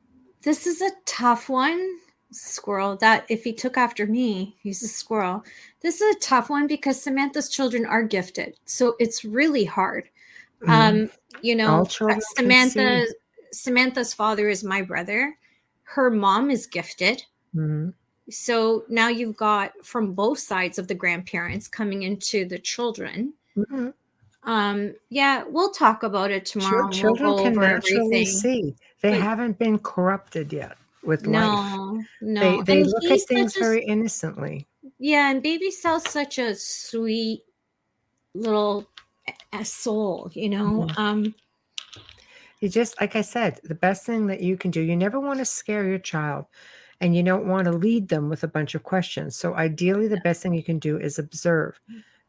This is a tough one, squirrel. That if he took after me, he's a squirrel. This is a tough one because Samantha's children are gifted, so it's really hard. Samantha's father is my brother. Her mom is gifted. So now you've got from both sides of the grandparents coming into the children. We'll talk about it tomorrow. Children can naturally see. They haven't been corrupted yet with life. No. They look at things very innocently. Yeah, and baby Sal's such a sweet little soul, You just, like I said, the best thing that you can do, you never want to scare your child, and you don't want to lead them with a bunch of questions. So ideally, the best thing you can do is observe,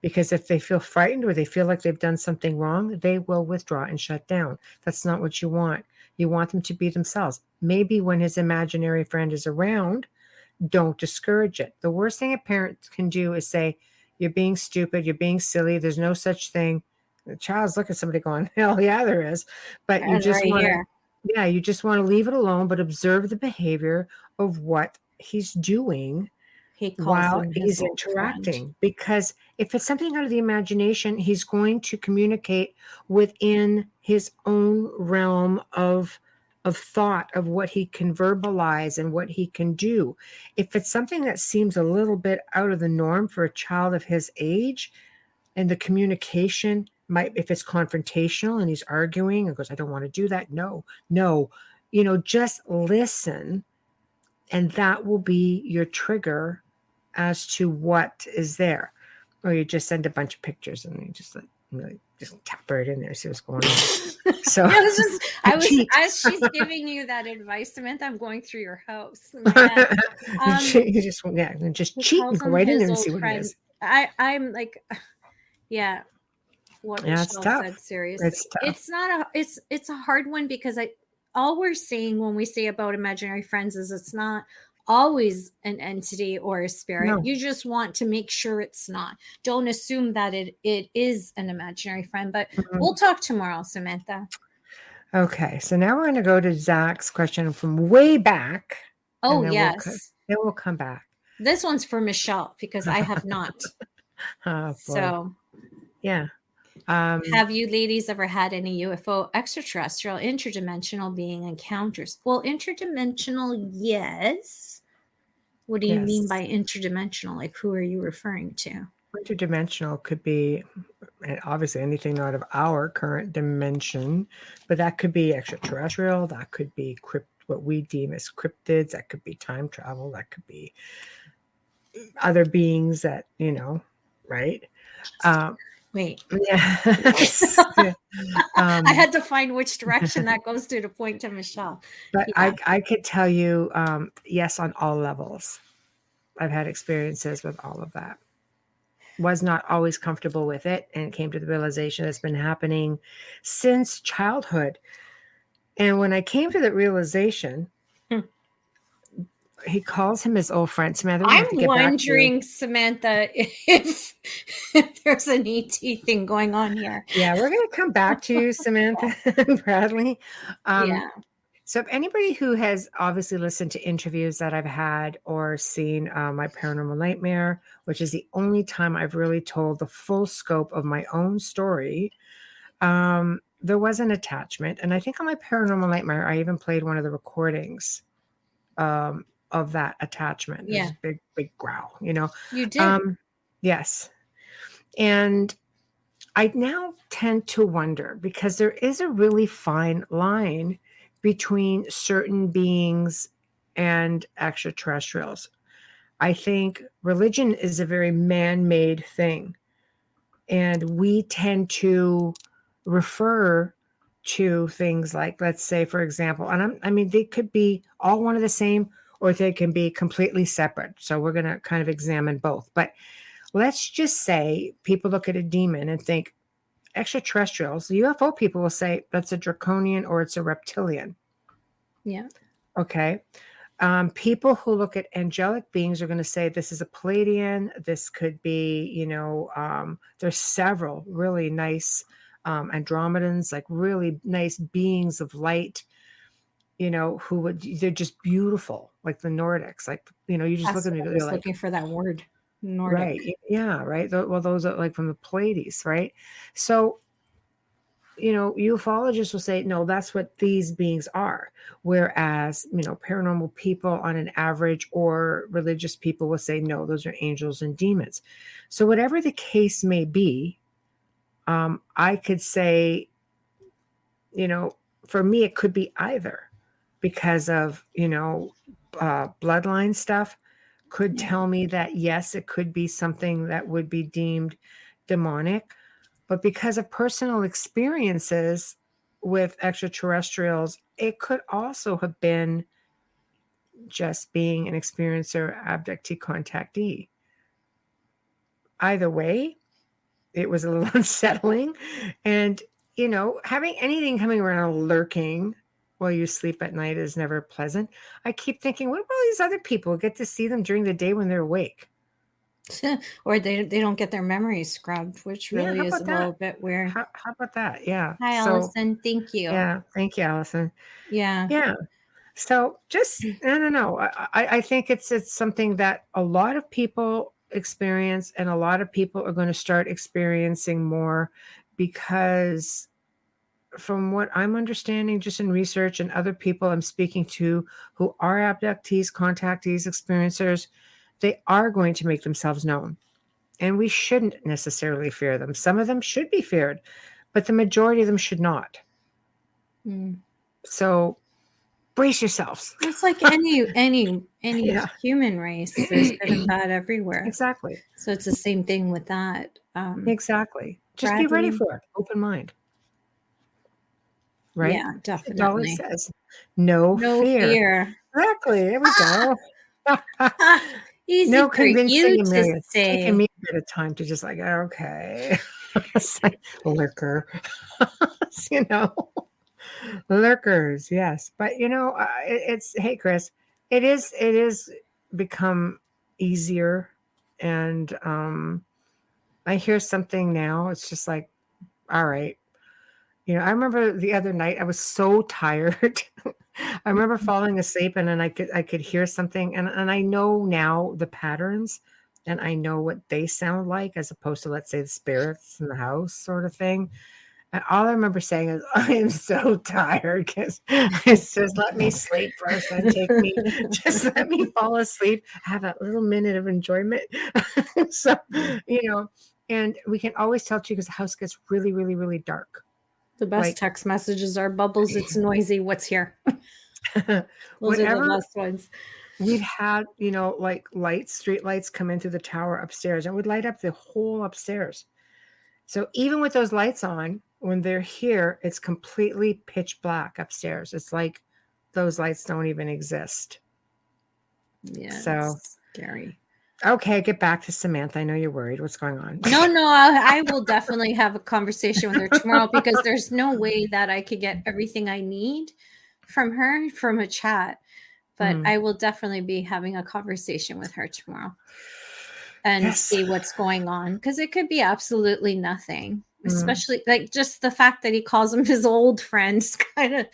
because if they feel frightened or they feel like they've done something wrong, they will withdraw and shut down. That's not what you want. You want them to be themselves. Maybe when his imaginary friend is around, don't discourage it. The worst thing a parent can do is say, you're being stupid, you're being silly, there's no such thing. The child's looking at somebody going, hell yeah, there is. But you just want to, you just want to leave it alone, but observe the behavior of what he's doing while he's interacting. Friend. Because if it's something out of the imagination, he's going to communicate within his own realm of thought, of what he can verbalize and what he can do. If it's something that seems a little bit out of the norm for a child of his age, and the communication might, if it's confrontational and he's arguing and goes, I don't want to do that. No, just listen. And that will be your trigger as to what is there. Or you just send a bunch of pictures and you just just tap right in there, see what's going on. So as she's giving you that advice, Samantha, I'm going through your house. You just cheat and go right in there and see what it is. I'm like, what it's tough. Said, seriously. It's tough. It's a hard one, because all we're saying when we say about imaginary friends is it's not always an entity or a spirit. No. You just want to make sure it's not. Don't assume that it is an imaginary friend. But we'll talk tomorrow, Samantha. Okay, so now we're going to go to Zach's question from way back. Oh, yes. Then we'll come back. This one's for Michelle because I have not. Oh, so, yeah. Have you ladies ever had any UFO, extraterrestrial, interdimensional being encounters? Well, interdimensional, yes. What do you mean by interdimensional? Like, who are you referring to? Interdimensional could be obviously anything out of our current dimension, but that could be extraterrestrial. That could be what we deem as cryptids. That could be time travel. That could be other beings that, right? Wait. Yeah. I had to find which direction that goes to point to Michelle. But yeah. I could tell you, yes, on all levels. I've had experiences with all of that. Was not always comfortable with it and came to the realization it's been happening since childhood. And when I came to that realization, he calls him his old friend. Samantha, I'm wondering, Samantha, if there's an ET thing going on here. Yeah, we're going to come back to you, Samantha and Bradley. Yeah. So if anybody who has obviously listened to interviews that I've had or seen my Paranormal Nightmare, which is the only time I've really told the full scope of my own story, there was an attachment. And I think on my Paranormal Nightmare, I even played one of the recordings of that attachment. Yeah. Big growl, You did. Yes. And I now tend to wonder, because there is a really fine line between certain beings and extraterrestrials. I think religion is a very man-made thing. And we tend to refer to things like, let's say, for example, and they could be all one of the same, or they can be completely separate. So we're going to kind of examine both. But let's just say people look at a demon and think extraterrestrials. The UFO people will say that's a draconian or it's a reptilian. Yeah. Okay. People who look at angelic beings are going to say this is a Pleiadian. This could be, there's several really nice Andromedans, like really nice beings of light, they're just beautiful, like the Nordics, like, you just look at me. I was looking for that word, Nordic. Right. Yeah. Right. Well, those are like from the Pleiades, right? So, ufologists will say, no, that's what these beings are. Whereas, paranormal people on an average, or religious people will say, no, those are angels and demons. So whatever the case may be, I could say, for me, it could be either, because of, bloodline stuff could tell me that, yes, it could be something that would be deemed demonic. But because of personal experiences with extraterrestrials, it could also have been just being an experiencer, abductee, contactee. Either way, it was a little unsettling. And, having anything coming around lurking while you sleep at night is never pleasant. I keep thinking, what about all these other people? Get to see them during the day when they're awake. Or they don't get their memories scrubbed, which really is a little bit weird. How about that? Yeah. Hi, Allison. Thank you. Yeah. Thank you, Allison. Yeah. Yeah. So just, no. I think it's something that a lot of people experience, and a lot of people are going to start experiencing more, because from what I'm understanding, just in research and other people I'm speaking to who are abductees, contactees, experiencers, they are going to make themselves known. And we shouldn't necessarily fear them. Some of them should be feared, but the majority of them should not. So brace yourselves. It's like any human race. There's good and bad everywhere. Exactly. So it's the same thing with that. Exactly. Just be ready for it. Open mind. Right? Yeah, definitely. It always says no fear. Exactly. There we go. Easy no for convincing you Amelia. to It's say. taking me a bit of time to just like, okay. It's like lurker. Lurkers, yes. But it's, hey Chris, It is become easier, and I hear something now. It's just like, all right. I remember the other night I was so tired. I remember falling asleep, and then I could hear something, and I know now the patterns, and I know what they sound like, as opposed to, let's say, the spirits in the house sort of thing. And all I remember saying is, I am so tired, because it's just, let me sleep first and just let me fall asleep, have that little minute of enjoyment. So, and we can always tell too, because the house gets really, really, really dark. The best text messages are, Bubbles, it's noisy. What's here? Those are the best ones. We've had, like street lights come into the tower upstairs, and would light up the whole upstairs. So even with those lights on, when they're here, it's completely pitch black upstairs. It's like those lights don't even exist. Yeah. So scary. Okay, get back to Samantha. I know you're worried. What's going on? No, I will definitely have a conversation with her tomorrow, because there's no way that I could get everything I need from her from a chat. But I will definitely be having a conversation with her tomorrow and see what's going on, because it could be absolutely nothing. Especially like just the fact that he calls him his old friends, kind of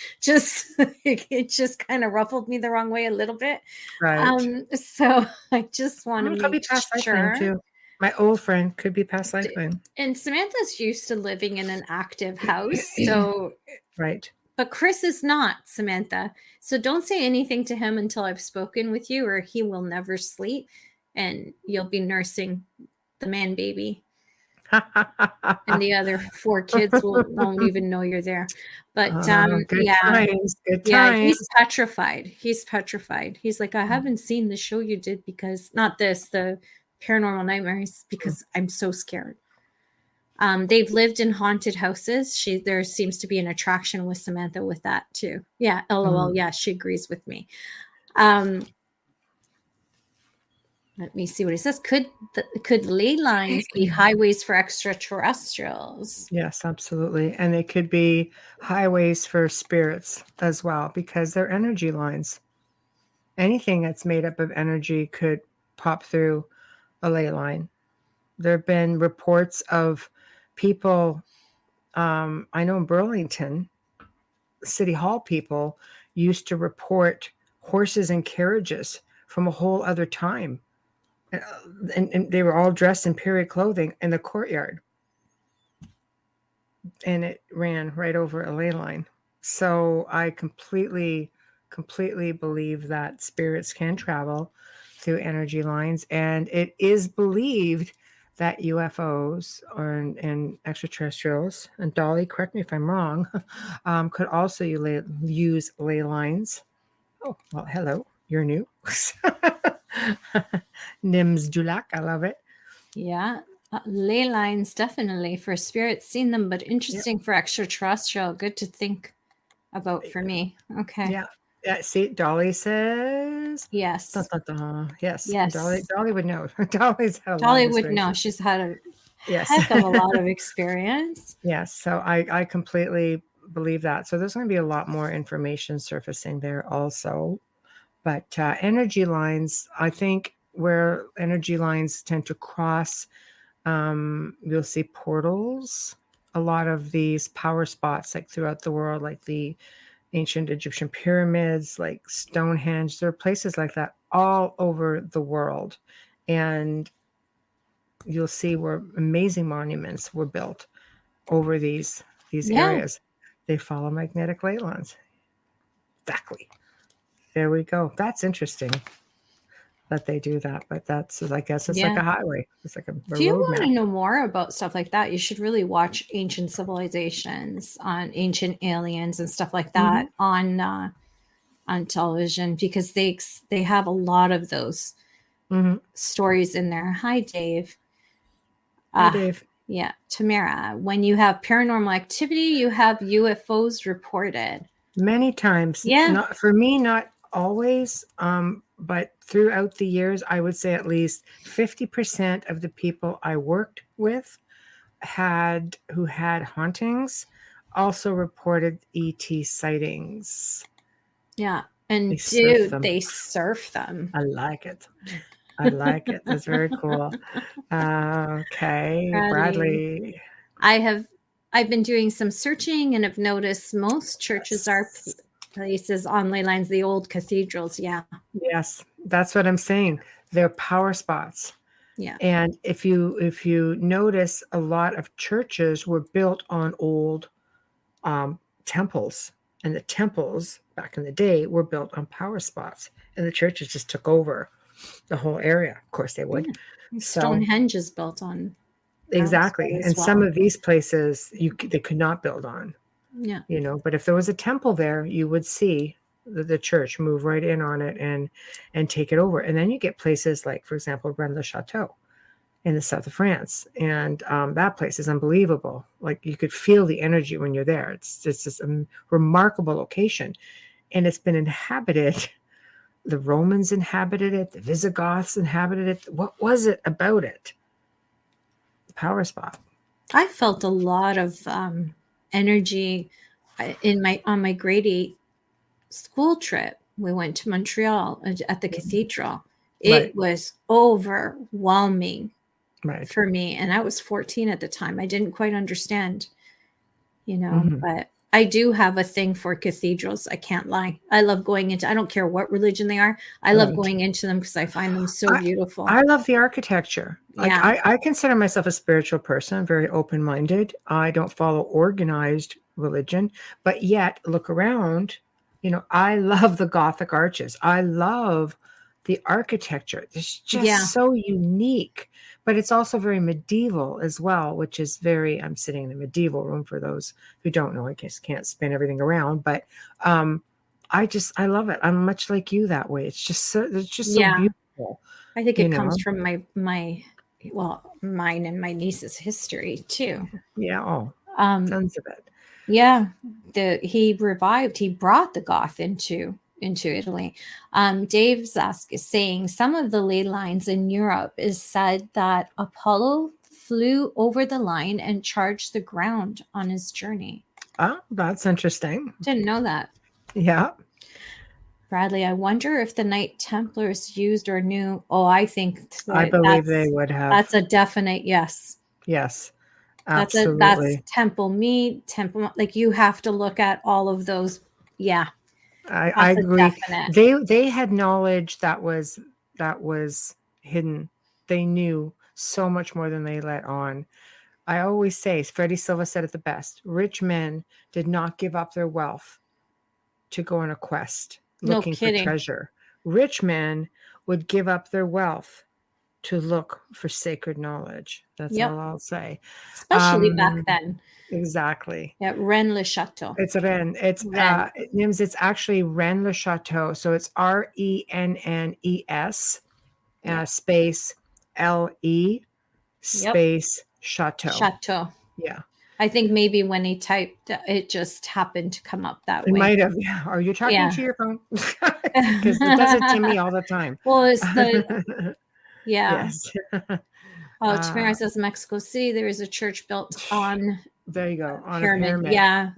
it just kind of ruffled me the wrong way a little bit. Right. So I just want to make sure too. My old friend could be past lifeline. And Samantha's used to living in an active house, so right. But Chris is not, Samantha. So don't say anything to him until I've spoken with you, or he will never sleep, and you'll be nursing the man baby. And the other 4 kids won't even know you're there. But good times. He's petrified. He's like, I haven't seen the show you did, because not this, the Paranormal Nightmares, because I'm so scared. They've lived in haunted houses. There seems to be an attraction with Samantha with that too. Yeah, LOL. Yeah, she agrees with me. Let me see what it says. Could ley lines be highways for extraterrestrials? Yes, absolutely. And they could be highways for spirits as well, because they're energy lines. Anything that's made up of energy could pop through a ley line. There have been reports of people, I know in Burlington, City Hall people used to report horses and carriages from a whole other time. And they were all dressed in period clothing in the courtyard. And it ran right over a ley line. So I completely believe that spirits can travel through energy lines. And it is believed that UFOs and extraterrestrials, and Dolly, correct me if I'm wrong, could also use ley lines. Oh, well, hello, you're new. Nims Dulak, I love it. Yeah, ley lines, definitely for spirits, seen them, but interesting for extraterrestrial. Good to think about for me. Okay. Yeah. See, Dolly says yes. Dun, dun, dun. Yes. Yes. Dolly would know. Dolly would know. She's had a heck of a lot of experience. Yes. So I completely believe that. So there's going to be a lot more information surfacing there also. But energy lines, I think where energy lines tend to cross, you'll see portals. A lot of these power spots, like throughout the world, like the ancient Egyptian pyramids, like Stonehenge, there are places like that all over the world. And you'll see where amazing monuments were built over these areas. They follow magnetic ley lines. Exactly. There we go. That's interesting that they do that, but that's, I guess it's like a highway. It's like a If you want to know more about stuff like that, you should really watch Ancient Civilizations, on Ancient Aliens and stuff like that on television, because they have a lot of those stories in there. Hi, Dave. Hi, Dave. Yeah, Tamara. When you have paranormal activity, you have UFOs reported. Many times. Yeah. Not, for me, not always, but throughout the years, I would say at least 50% of the people I worked with who had hauntings also reported ET sightings. Yeah. And They surf dude, them. they surf them. I like it. I like it. That's very cool. Okay, Bradley. I've been doing some searching and have noticed most churches are Yes. places on ley lines, the old cathedrals. Yeah. Yes, that's what I'm saying. They're power spots. Yeah. And if you notice, a lot of churches were built on old temples, and the temples back in the day were built on power spots, and the churches just took over the whole area. Of course, they would. Yeah. So Stonehenge is built on exactly, and well. some of these places they could not build on. Yeah. You know, but if there was a temple there, you would see the church move right in on it and take it over. And then you get places like, for example, Rennes-le-Château in the south of France, and that place is unbelievable. Like, you could feel the energy when you're there. It's just this remarkable location, and it's been inhabited. The Romans inhabited it. The Visigoths inhabited it. What was it about it? Power spot. I felt a lot of energy on my grade 8 school trip. We went to Montreal at the cathedral. It was overwhelming for me, and I was 14 at the time. I didn't quite understand, but I do have a thing for cathedrals. I can't lie. I love going into, I don't care what religion they are. I love going into them because I find them so beautiful. I love the architecture. Like, I consider myself a spiritual person, very open-minded. I don't follow organized religion, but yet look around, I love the Gothic arches. I love the architecture. It's just so unique, but it's also very medieval as well, which is I'm sitting in the medieval room for those who don't know. I just can't spin everything around, but I love it. I'm much like you that way. It's just so beautiful. I think it comes from mine and my niece's history too. Yeah. Tons of it. Yeah. He brought the Goth into Italy. Dave's is saying some of the ley lines in Europe is said that Apollo flew over the line and charged the ground on his journey. Oh, that's interesting. Didn't know that. Yeah. Bradley, I wonder if the Knight Templars used or knew. Oh, I believe they would have. That's a definite yes. Yes. Absolutely. That's temple meat, temple, like, you have to look at all of those. Yeah. I agree. They had knowledge that was hidden. They knew so much more than they let on. I always say, Freddie Silva said it the best: rich men did not give up their wealth to go on a quest looking for treasure. Rich men would give up their wealth to look for sacred knowledge. That's all I'll say. Especially back then. Exactly. Yeah, Rennes-le-Château. It's Rennes. It's Nims. It's actually Rennes-le-Château. So it's RENNES space LE space Chateau. Chateau. Yeah. I think maybe when he typed, it just happened to come up that way. It might have. Yeah. Are you talking to your phone? Because it does it to me all the time. Well, it's the Yes. Tamara says Mexico City. There is a church built on. There you go. On pyramid. A pyramid. Yeah.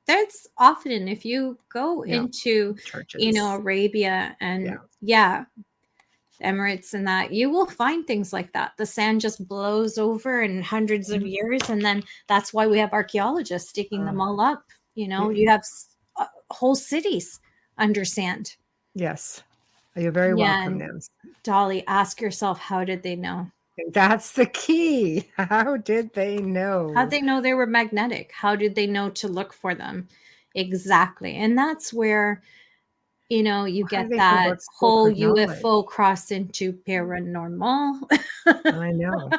That's often, if you go into, churches. Arabia and Emirates and that, you will find things like that. The sand just blows over in hundreds of years. And then that's why we have archaeologists digging them all up. You have whole cities under sand. Yes. You're very welcome, Nims. Dolly, ask yourself, how did they know? That's the key. How did they know? How did they know they were magnetic? How did they know to look for them? Exactly. And that's where, you get that whole UFO cross into paranormal. I know.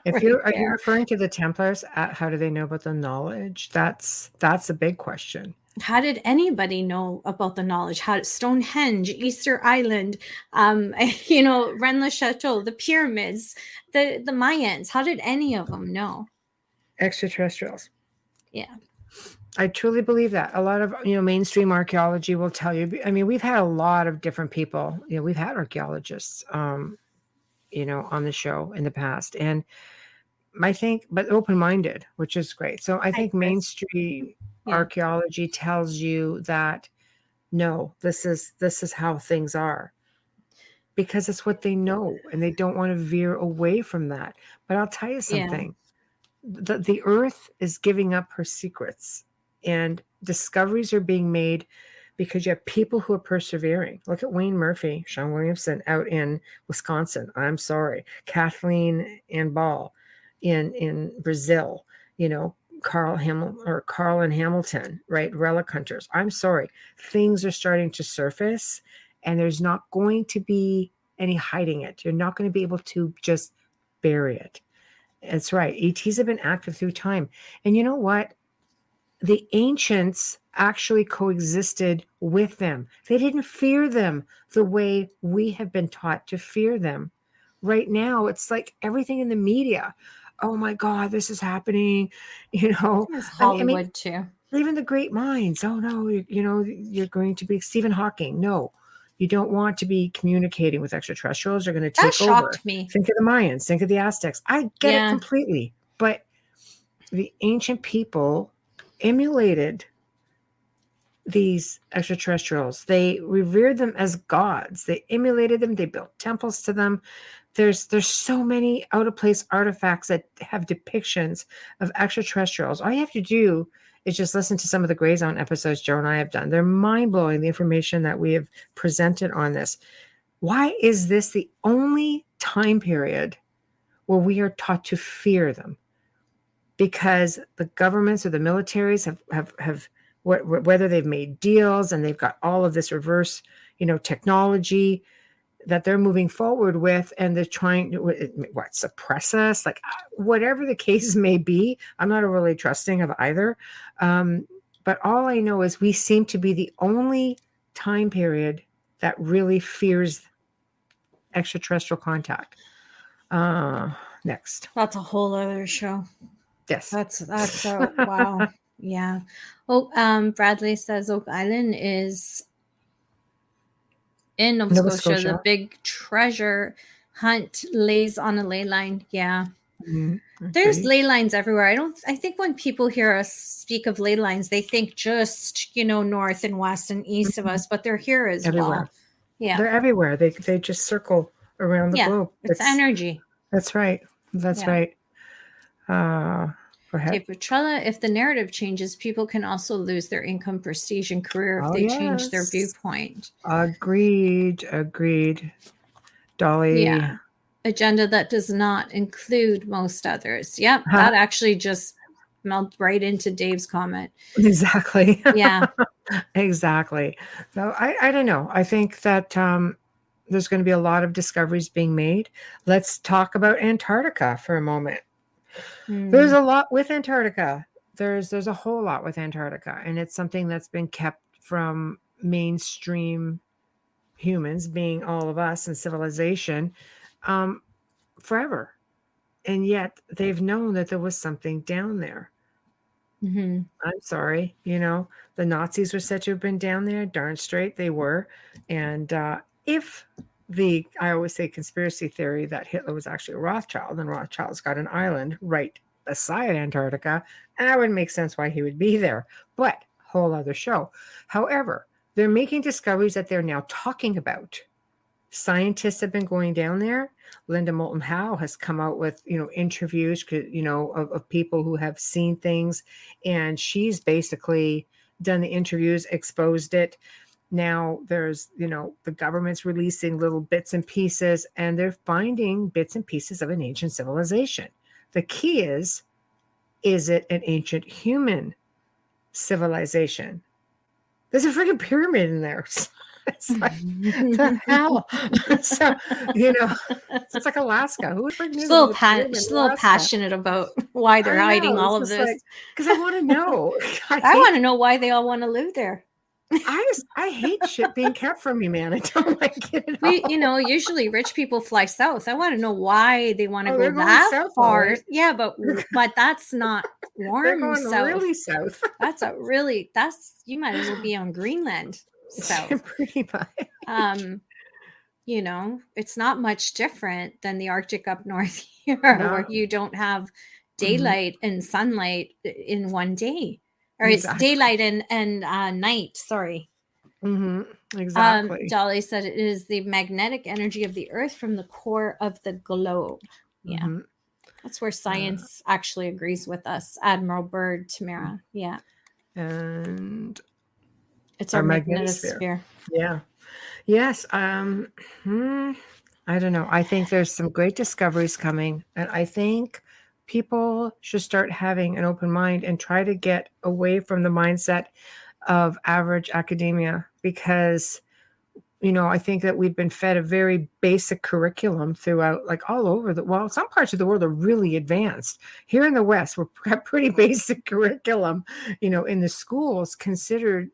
Are you referring to the Templars? How do they know about the knowledge? That's a big question. How did anybody know about the knowledge? How did Stonehenge, Easter Island, Rennes-le-Château, the pyramids, the Mayans? How did any of them know? Extraterrestrials. Yeah. I truly believe that. A lot of, mainstream archaeology will tell you. I mean, we've had a lot of different people. We've had archaeologists, on the show in the past. And I think, but open-minded, which is great. So I think mainstream archaeology tells you that no, this is how things are, because it's what they know and they don't want to veer away from that. But I'll tell you something. The earth is giving up her secrets, and discoveries are being made because you have people who are persevering. Look at Wayne Murphy, Sean Williamson out in Wisconsin. I'm sorry. Kathleen Ann Ball in Brazil, Carl and Hamilton, right? Relic hunters. I'm sorry. Things are starting to surface, and there's not going to be any hiding it. You're not going to be able to just bury it. That's right. ETs have been active through time. And you know what? The ancients actually coexisted with them. They didn't fear them the way we have been taught to fear them. Right now, it's like everything in the media. Oh my God, this is happening. It's Hollywood too. Even the great minds. Oh no, you're going to be Stephen Hawking. No, you don't want to be communicating with extraterrestrials. They're going to take over. That shocked me. Think of the Mayans. Think of the Aztecs. I get it completely. But the ancient people emulated these extraterrestrials. They revered them as gods. They emulated them. They built temples to them. There's so many out of place artifacts that have depictions of extraterrestrials. All you have to do is just listen to some of the Grey Zone episodes Joe and I have done. They're mind-blowing, the information that we have presented on this. Why is this the only time period where we are taught to fear them? Because the governments or the militaries have whether they've made deals and they've got all of this reverse, technology that they're moving forward with, and they're trying to suppress us, like whatever the case may be. I'm not overly trusting of either, but all I know is we seem to be the only time period that really fears extraterrestrial contact. Next, that's a whole other show. Yes, that's wow. Yeah. Oh, Bradley says Oak Island is in Nova Scotia. The big treasure hunt lays on a ley line. Yeah. Mm-hmm. There's ley lines everywhere. I think when people hear us speak of ley lines, they think just, north and west and east of us, but they're here as well. Yeah. They're everywhere. They just circle around the globe. It's energy. That's right. That's right. Go ahead. Okay, Petrella, if the narrative changes, people can also lose their income, prestige, and career if they change their viewpoint. Agreed. Dolly. Yeah. Agenda that does not include most others. Yep. That actually just melted right into Dave's comment. Exactly. Yeah. Exactly. No, I don't know. I think that there's going to be a lot of discoveries being made. Let's talk about Antarctica for a moment. There's a lot with Antarctica. There's a whole lot with Antarctica, and it's something that's been kept from mainstream humans, being all of us in civilization, forever. And yet they've known that there was something down there. Mm-hmm. I'm sorry, the Nazis were said to have been down there. Darn straight they were. And if I always say conspiracy theory that Hitler was actually a Rothschild, and Rothschild's got an island right beside Antarctica, and that would make sense why he would be there. But whole other show. However, they're making discoveries that they're now talking about. Scientists have been going down there. Linda Moulton Howe has come out with, interviews, of people who have seen things, and she's basically done the interviews, exposed it. Now there's, the government's releasing little bits and pieces, and they're finding bits and pieces of an ancient civilization. The key is it an ancient human civilization? There's a freaking pyramid in there. It's like, the hell? So, it's like Alaska. Who would freaking She's a little passionate about why they're hiding all of this. Because I want to know. I want to know why they all want to live there. I hate shit being kept from me, man. I don't like it at all. Usually rich people fly south. I want to know why they want to go that far. Right? Yeah, but that's not warm. They're going south. Really south. You might as well be on Greenland. South. Pretty much. It's not much different than the Arctic up north here, where you don't have daylight and sunlight in one day. Or exactly. It's daylight and night. Sorry. Exactly. Dolly said it is the magnetic energy of the earth from the core of the globe. Yeah. That's where science actually agrees with us. Admiral Byrd, Tamara. Yeah. And it's our magnetosphere. Yeah. Yes. I don't know. I think there's some great discoveries coming, and I think people should start having an open mind and try to get away from the mindset of average academia, because I think that we've been fed a very basic curriculum throughout, like all over some parts of the world are really advanced. Here in the West, we're got pretty basic curriculum, in the schools, considering,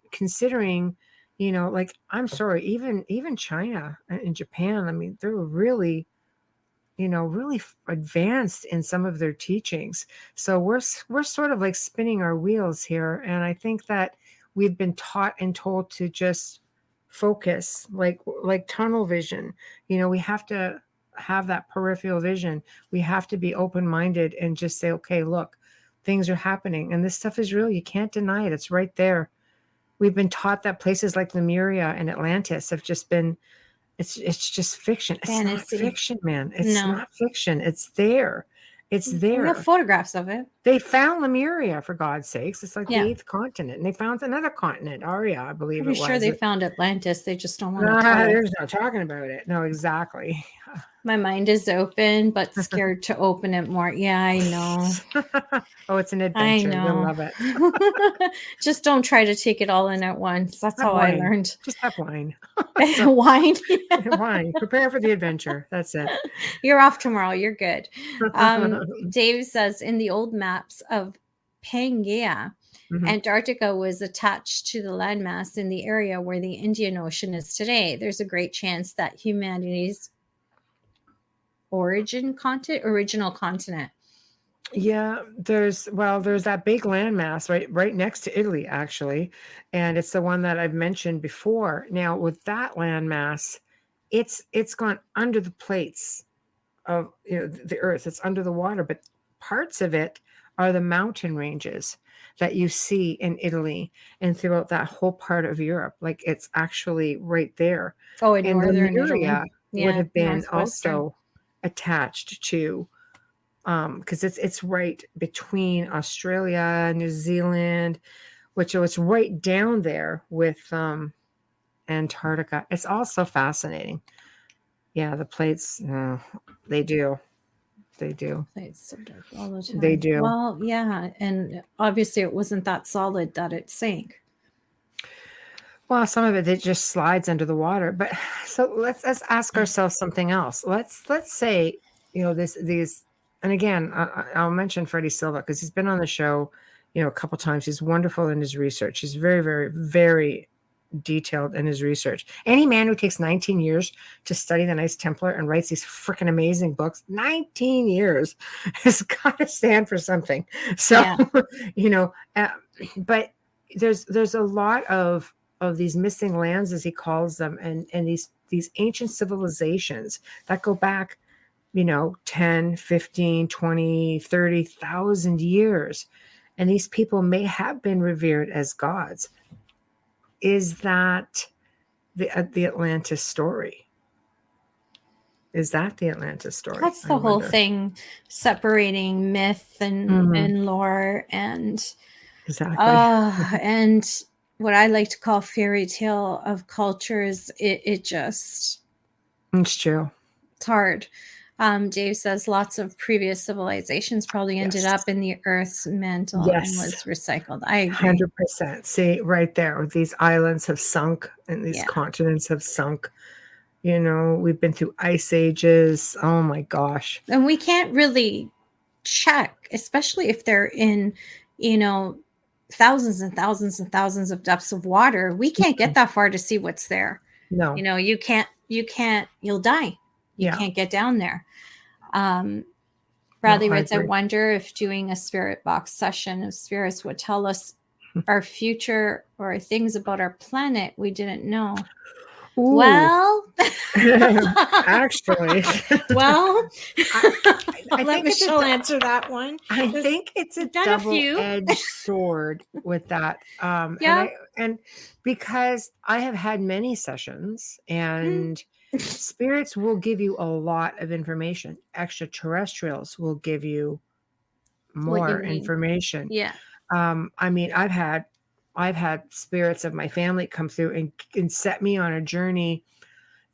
like, I'm sorry, even China and Japan, I mean, they're really, really advanced in some of their teachings. So we're sort of like spinning our wheels here. And I think that we've been taught and told to just focus, like tunnel vision. We have to have that peripheral vision. We have to be open-minded and just say, okay, look, things are happening and this stuff is real. You can't deny it. It's right there. We've been taught that places like Lemuria and Atlantis have just been, it's just fiction. It's Fantasy. not fiction, man. It's not fiction. It's there. It's there. We have photographs of it. They found Lemuria, for God's sakes. It's like the 8th continent. And they found another continent, Aria, I believe Pretty it was. sure they found Atlantis. They just don't want to tell They're not talking about it. No, exactly. My mind is open, but scared to open it more. Yeah, I know. Oh, it's an adventure. I know. You'll love it. Just don't try to take it all in at once. That's how I learned. Just have wine. Wine. Wine. Prepare for the adventure. That's it. You're off tomorrow. You're good. Dave says in the old maps of Pangaea, Antarctica was attached to the landmass in the area where the Indian Ocean is today. There's a great chance that humanity's original continent. Yeah, there's that big landmass right next to Italy, actually, and it's the one that I've mentioned before. Now, with that landmass, it's gone under the plates of the earth. It's under the water, but parts of it are the mountain ranges that you see in Italy and throughout that whole part of Europe. Like, it's actually right there. Oh, in and northern Lemuria Italy would have been also attached to, because it's right between Australia, New Zealand, which was right down there with Antarctica. It's also fascinating. Yeah, the plates, they do. Plates so dark all the time. They do. Well, yeah, and obviously it wasn't that solid that it sank. Well, some of it just slides under the water. But so let's ask ourselves something else. Let's say, these, and again, I'll mention Freddie Silva because he's been on the show, a couple times. He's wonderful in his research. He's very, very, very detailed in his research. Any man who takes 19 years to study the Knights Templar and writes these freaking amazing books, 19 years has got to stand for something. So, but there's a lot of these missing lands, as he calls them, and these ancient civilizations that go back, 10, 15, 20, 30,000 years. And these people may have been revered as gods. Is that the Atlantis story? Is that the Atlantis story? That's the whole thing, separating myth and lore and exactly. And what I like to call fairy tale of cultures. It's true. It's hard. Dave says lots of previous civilizations probably ended up in the Earth's mantle and was recycled. I agree. 100%. See, right there, these islands have sunk and these continents have sunk. We've been through ice ages. Oh my gosh. And we can't really check, especially if they're in, thousands and thousands and thousands of depths of water. We can't get that far to see what's there. No. You can't, you'll die. You can't get down there. Bradley writes, I wonder if doing a spirit box session of spirits would tell us our future or things about our planet we didn't know. Ooh, Well, actually, well, I let think it's Michelle answer that one. I 'cause think it's a we've done a few. double-edged sword with that. Yeah. And because I have had many sessions, and spirits will give you a lot of information. Extraterrestrials will give you What you more need. information. Yeah. I mean, I've had spirits of my family come through and set me on a journey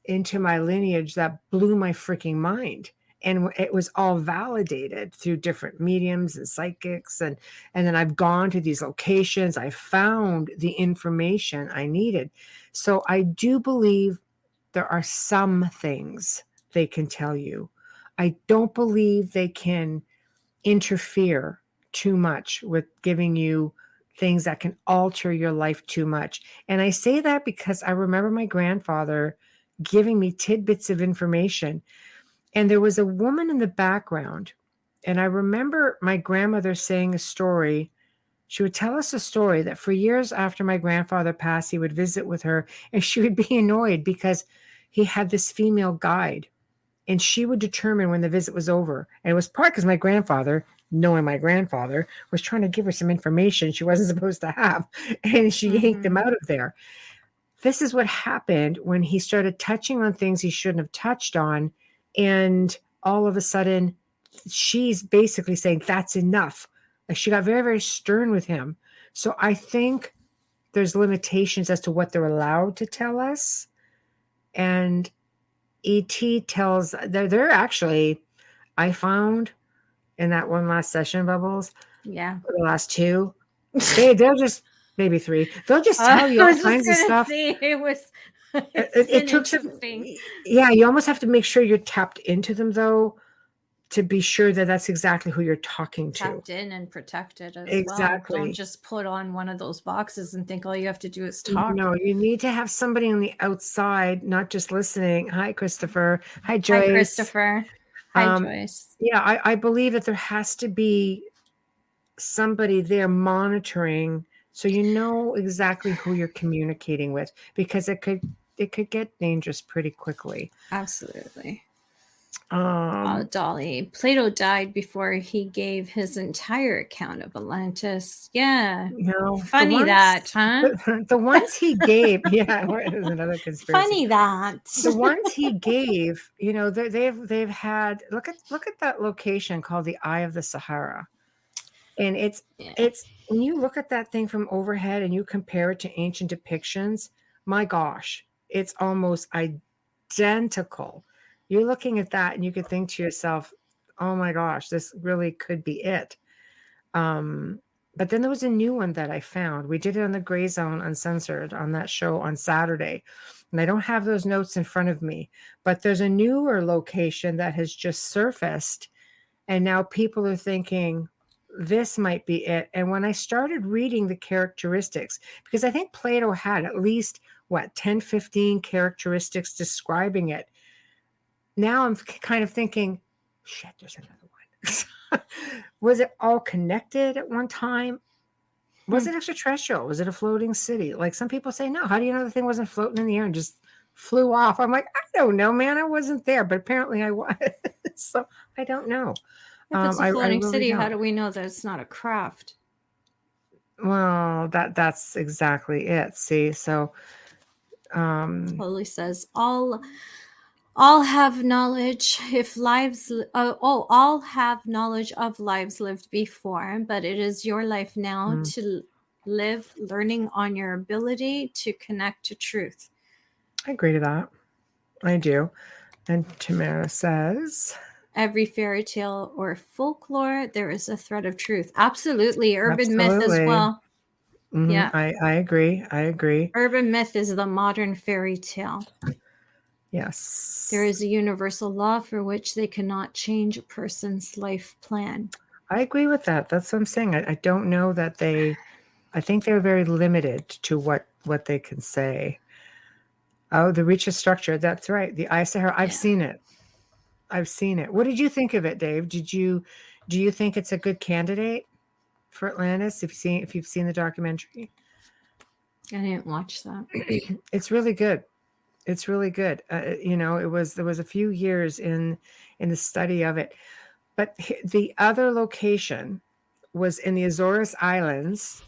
into my lineage that blew my freaking mind. And it was all validated through different mediums and psychics. And then I've gone to these locations. I found the information I needed. So I do believe there are some things they can tell you. I don't believe they can interfere too much with giving you things that can alter your life too much. And I say that because I remember my grandfather giving me tidbits of information. And there was a woman in the background. And I remember my grandmother saying a story. She would tell us a story that for years after my grandfather passed, he would visit with her, and she would be annoyed because he had this female guide, and she would determine when the visit was over. And it was part because my grandfather, knowing my grandfather, was trying to give her some information she wasn't supposed to have, and she yanked him out of there. This is what happened when he started touching on things he shouldn't have touched on. And all of a sudden, she's basically saying, that's enough. Like, she got very, very stern with him. So I think there's limitations as to what they're allowed to tell us. And ET tells, they're actually, I found in that one last session, Bubbles, Yeah. the last two, they'll just, maybe three, they'll just tell you all kinds of stuff. It took some, yeah, you almost have to make sure you're tapped into them, though, to be sure that that's exactly who you're talking to. Tapped in and protected as Exactly. well. Don't just put on one of those boxes and think all you have to do is talk. No, you need to have somebody on the outside, not just listening. Hi, Christopher. Hi, Joyce. Hi, Christopher. Hi, Joyce. Yeah, I believe that there has to be somebody there monitoring, so you know exactly who you're communicating with, because it could get dangerous pretty quickly. Absolutely. Dolly, Plato died before he gave his entire account of Atlantis. Yeah. Funny that, huh? The ones he gave, yeah, there's another conspiracy. Funny that. The ones he gave, they've had, look at that location called the Eye of the Sahara. And it's when you look at that thing from overhead and you compare it to ancient depictions, my gosh, it's almost identical. You're looking at that and you could think to yourself, oh my gosh, this really could be it. But then there was a new one that I found. We did it on the Gray Zone Uncensored on that show on Saturday. And I don't have those notes in front of me, but there's a newer location that has just surfaced. And now people are thinking, this might be it. And when I started reading the characteristics, because I think Plato had at least 10, 15 characteristics describing it. Now I'm kind of thinking, shit, there's another one. Was it all connected at one time? Was it extraterrestrial? Was it a floating city? Like some people say, no. How do you know the thing wasn't floating in the air and just flew off? I'm like, I don't know, man. I wasn't there, but apparently I was. So I don't know. If it's a floating city, how do we know that it's not a craft? Well, that's exactly it. See, so Holy says all have knowledge all have knowledge of lives lived before, but it is your life now to live, learning on your ability to connect to truth. I agree to that. I do. And Tamara says, every fairy tale or folklore, there is a thread of truth. Absolutely. Urban myth as well. Mm-hmm. Yeah. I agree. Urban myth is the modern fairy tale. Yes. There is a universal law for which they cannot change a person's life plan. I agree with that. That's what I'm saying. I don't know that I think they're very limited to what they can say. Oh, the Reacher structure. That's right. The Eye of Sahara. I've seen it. What did you think of it, Dave? Do you think it's a good candidate for Atlantis? If you've seen the documentary? I didn't watch that. It's really good. It's really good. There was a few years in the study of it, but the other location was in the Azores Islands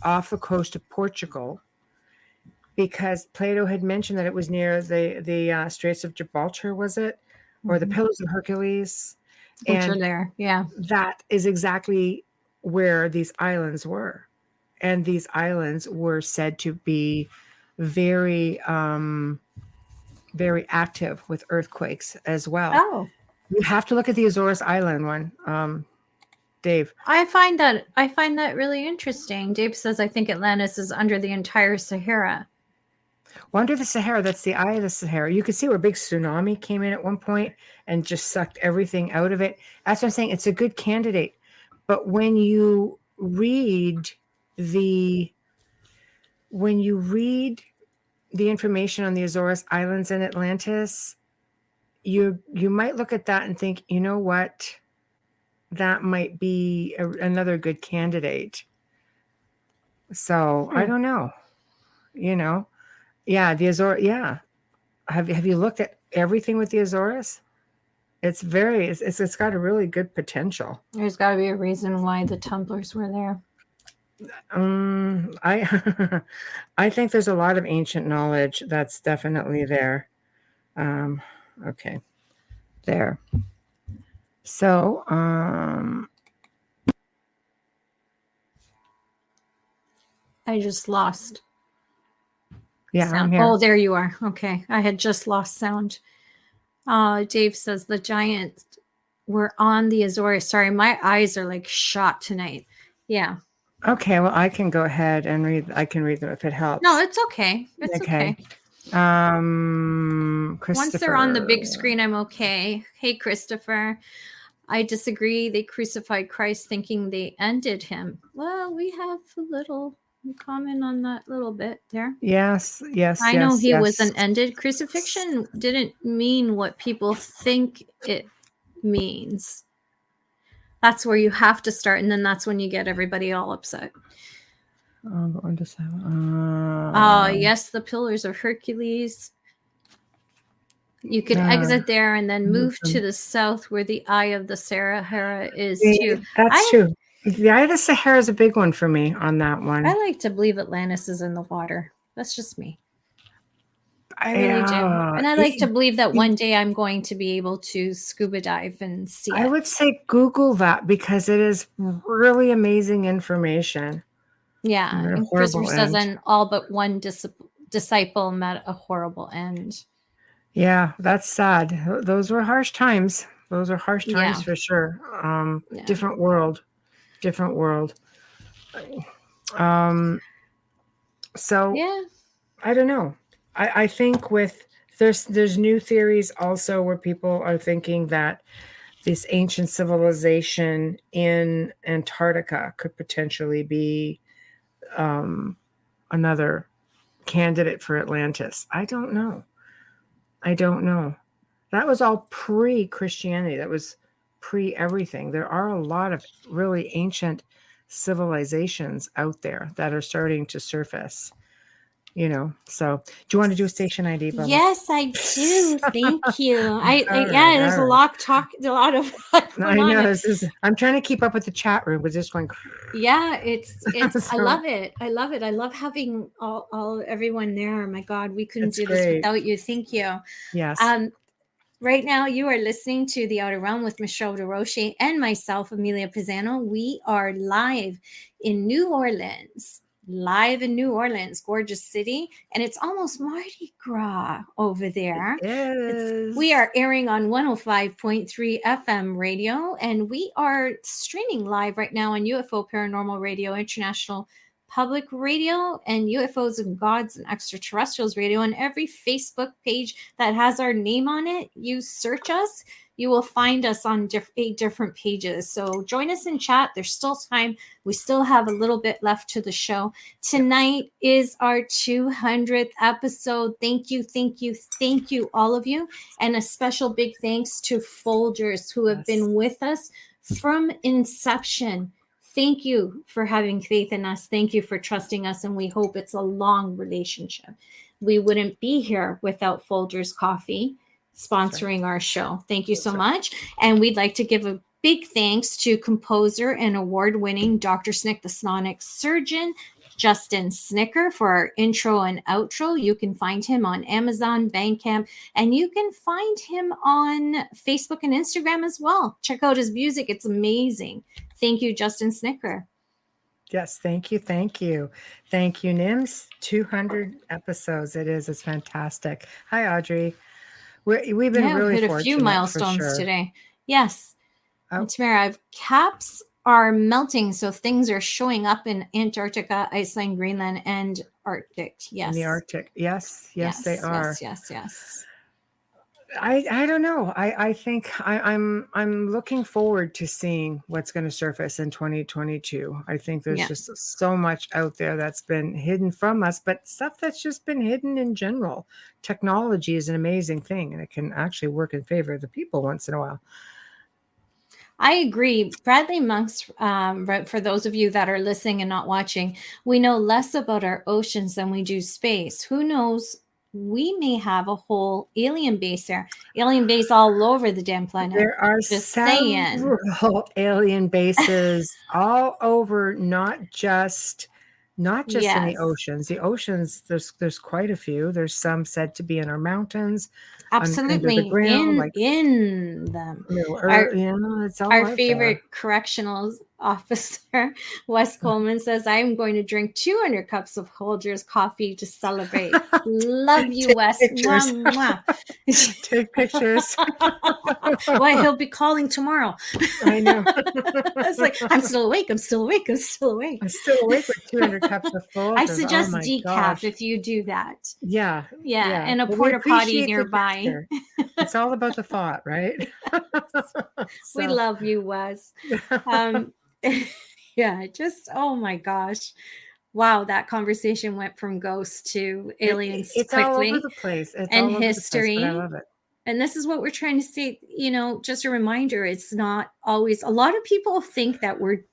off the coast of Portugal, because Plato had mentioned that it was near the Straits of Gibraltar, was it? Or the Pillars of Hercules? Which are there, yeah. That is exactly where these islands were. And these islands were said to be very, very active with earthquakes as well. Oh. You have to look at the Azores Island one, Dave. I find that really interesting. Dave says, I think Atlantis is under the entire Sahara. Well, under the Sahara, that's the eye of the Sahara. You could see where a big tsunami came in at one point and just sucked everything out of it. That's what I'm saying. It's a good candidate. But when you read the information on the Azores Islands and Atlantis, you might look at that and think, you know what? That might be another good candidate. So I don't know. Yeah, the Azores. Yeah, have you looked at everything with the Azores? It's got a really good potential. There's got to be a reason why the Templars were there. I think there's a lot of ancient knowledge that's definitely there. Okay, there. So, I just lost. Yeah, sound. I'm here. Oh, there you are. Okay, I had just lost sound. Dave says the giants were on the Azores. Sorry, my eyes are like shot tonight. Yeah. Okay, well, I can go ahead and read. I can read them if it helps. No, it's okay. It's okay. Christopher. Once they're on the big screen, I'm okay. Hey, Christopher. I disagree. They crucified Christ thinking they ended him. Well, we have a little comment on that little bit there. Yes. I know he was an ended. Crucifixion didn't mean what people think it means. That's where you have to start, and then that's when you get everybody all upset. Yes, the Pillars of Hercules. You can exit there and then move to the south where the Eye of the Sahara is too. That's true. The Eye of the Sahara is a big one for me on that one. I like to believe Atlantis is in the water. That's just me. I really do. And I like to believe that one day I'm going to be able to scuba dive and see it. I would say Google that because it is really amazing information. Yeah. And Christopher says, and all but one disciple met a horrible end. Yeah, that's sad. Those were harsh times. Those are harsh times for sure. Different world. So yeah, I don't know. I think there's new theories also where people are thinking that this ancient civilization in Antarctica could potentially be another candidate for Atlantis. I don't know. That was all pre-Christianity. That was pre-everything. There are a lot of really ancient civilizations out there that are starting to surface. So do you want to do a station ID? Bubba? Yes, I do. Thank you. There's a lot of. I know. I'm trying to keep up with the chat room. We're just going. Yeah, it's. I love it. I love having all everyone there. My God, we couldn't do this without you. Thank you. Yes. Right now, you are listening to The Outer Realm with Michelle DeRoche and myself, Amelia Pisano. We are live in New Orleans. Gorgeous city, and it's almost Mardi Gras over there. We are airing on 105.3 FM radio, and we are streaming live right now on UFO Paranormal Radio International Public Radio and UFOs and Gods and Extraterrestrials Radio, and every Facebook page that has our name on it. You search us, you will find us on 8 different pages. So join us in chat. There's still time. We still have a little bit left to the show. Tonight is our 200th episode. Thank you, all of you. And a special big thanks to Folgers who have been with us from inception. Thank you for having faith in us. Thank you for trusting us. And we hope it's a long relationship. we wouldn't be here without Folgers Coffee sponsoring our show. Thank you so much. And we'd like to give a big thanks to composer and award-winning Dr. Snick, the sonic surgeon, Justin Snicker, for our intro and outro. You can find him on Amazon, Bandcamp, and you can find him on Facebook and Instagram as well. Check out his music. It's amazing. Thank you, Justin Snicker. Yes, thank you. Thank you. Thank you, Nims. 200 episodes. It's fantastic. Hi, Audrey. We've been really hit a fortunate, few milestones today. Yes. Oh. And Tamara, caps are melting, so things are showing up in Antarctica, Iceland, Greenland, and Arctic. Yes. In the Arctic. Yes, they are. Yes. I don't know. I think I'm looking forward to seeing what's going to surface in 2022. I think there's just so much out there that's been hidden from us, but stuff that's just been hidden in general. Technology is an amazing thing, and it can actually work in favor of the people once in a while. I agree. Bradley Monks, for those of you that are listening and not watching, we know less about our oceans than we do space. Who knows? We may have a whole alien base there. Alien base all over the damn planet. There are several alien bases all over, not just in the oceans. The oceans, there's quite a few. There's some said to be in our mountains. Absolutely, under the ground, in them. It's all our favorite correctional officer, Wes Coleman, says, "I'm going to drink 200 cups of Folgers coffee to celebrate." Love you, Wes. Mwah, mwah. Take pictures. Well, he'll be calling tomorrow. I know. It's like, I'm still awake. I'm still awake with 200 cups of Folgers. I suggest decaf if you do that. Yeah. And a porta potty nearby. It's all about the thought, right? We love you, Wes. Oh my gosh. Wow, that conversation went from ghosts to aliens it's quickly. All over the place. It's and all over history. The place, but I love it. And this is what we're trying to say, just a reminder, it's not always, a lot of people think that we're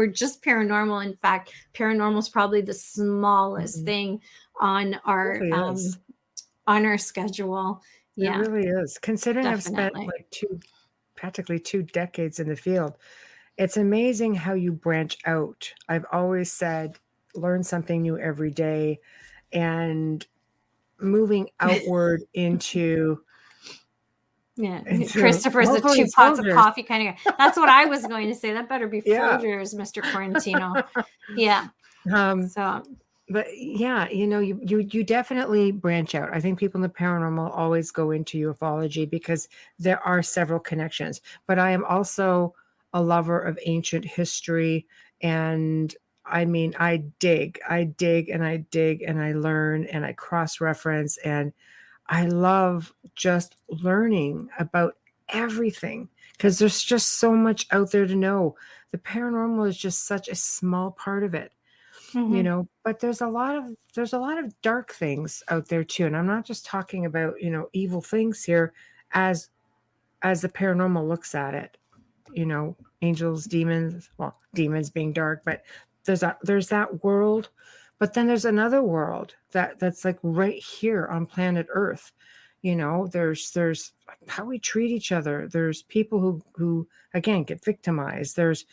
just paranormal. In fact, paranormal is probably the smallest thing on our schedule. Yeah, it really is. Considering definitely. I've spent practically 2 decades in the field, it's amazing how you branch out. I've always said, learn something new every day, and moving outward into. Yeah, Christopher's a 2 pots of coffee kind of guy. That's what I was going to say. That better be Folgers, Mr. Quarantino. Yeah. But yeah, you definitely branch out. I think people in the paranormal always go into ufology because there are several connections. But I am also a lover of ancient history, and I mean, I dig and I learn and I cross-reference, and I love just learning about everything because there's just so much out there to know. The paranormal is just such a small part of it. But there's a lot of dark things out there too. And I'm not just talking about, evil things here as the paranormal looks at it, angels, demons, well, demons being dark, but there's that world, but then there's another world that's like right here on planet Earth. There's how we treat each other. There's people who again get victimized. There's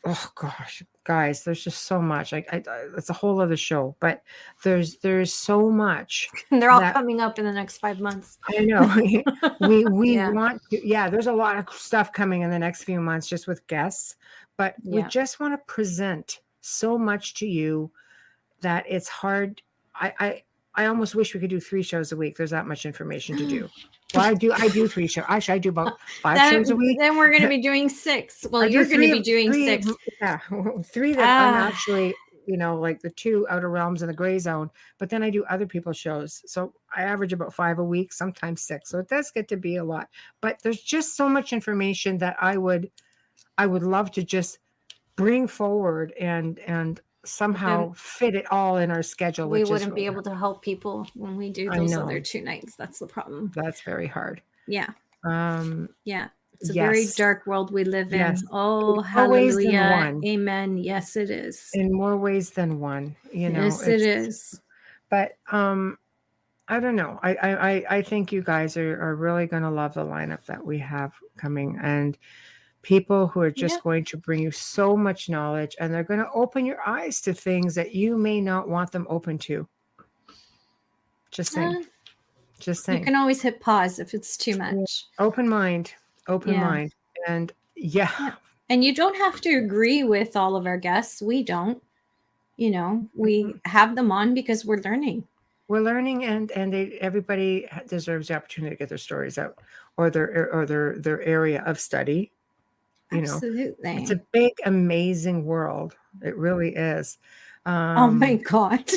oh gosh, guys, there's just so much. It's a whole other show, but there's so much. And they're all coming up in the next 5 months. I know. we want to, there's a lot of stuff coming in the next few months just with guests, but we just want to present so much to you that it's hard. I almost wish we could do 3 shows a week. There's that much information to do. Well, I do 3 shows. Actually, I do about 5 shows a week. Then we're going to be doing 6. Well, you're going to be doing 6. Yeah, 3 that I'm actually, like the 2 Outer Realms and the Gray Zone. But then I do other people's shows. So I average about 5 a week, sometimes 6. So it does get to be a lot. But there's just so much information that I would love to just bring forward and somehow fit it all in our schedule. We wouldn't be able to help people when we do those other 2 nights. That's the problem. That's very hard. Yeah. It's a very dark world we live in. Oh, hallelujah. Amen. Yes, it is. In more ways than one. Yes, it is. But I don't know. I think you guys are really going to love the lineup that we have coming, and people who are just going to bring you so much knowledge, and they're going to open your eyes to things that you may not want them open to. Just saying. Just saying. You can always hit pause if it's too much. Open mind. And yeah. And you don't have to agree with all of our guests. We don't. We have them on because we're learning. We're learning, and everybody deserves the opportunity to get their stories out, or their area of study. Absolutely. It's a big, amazing world. It really is. Oh my God.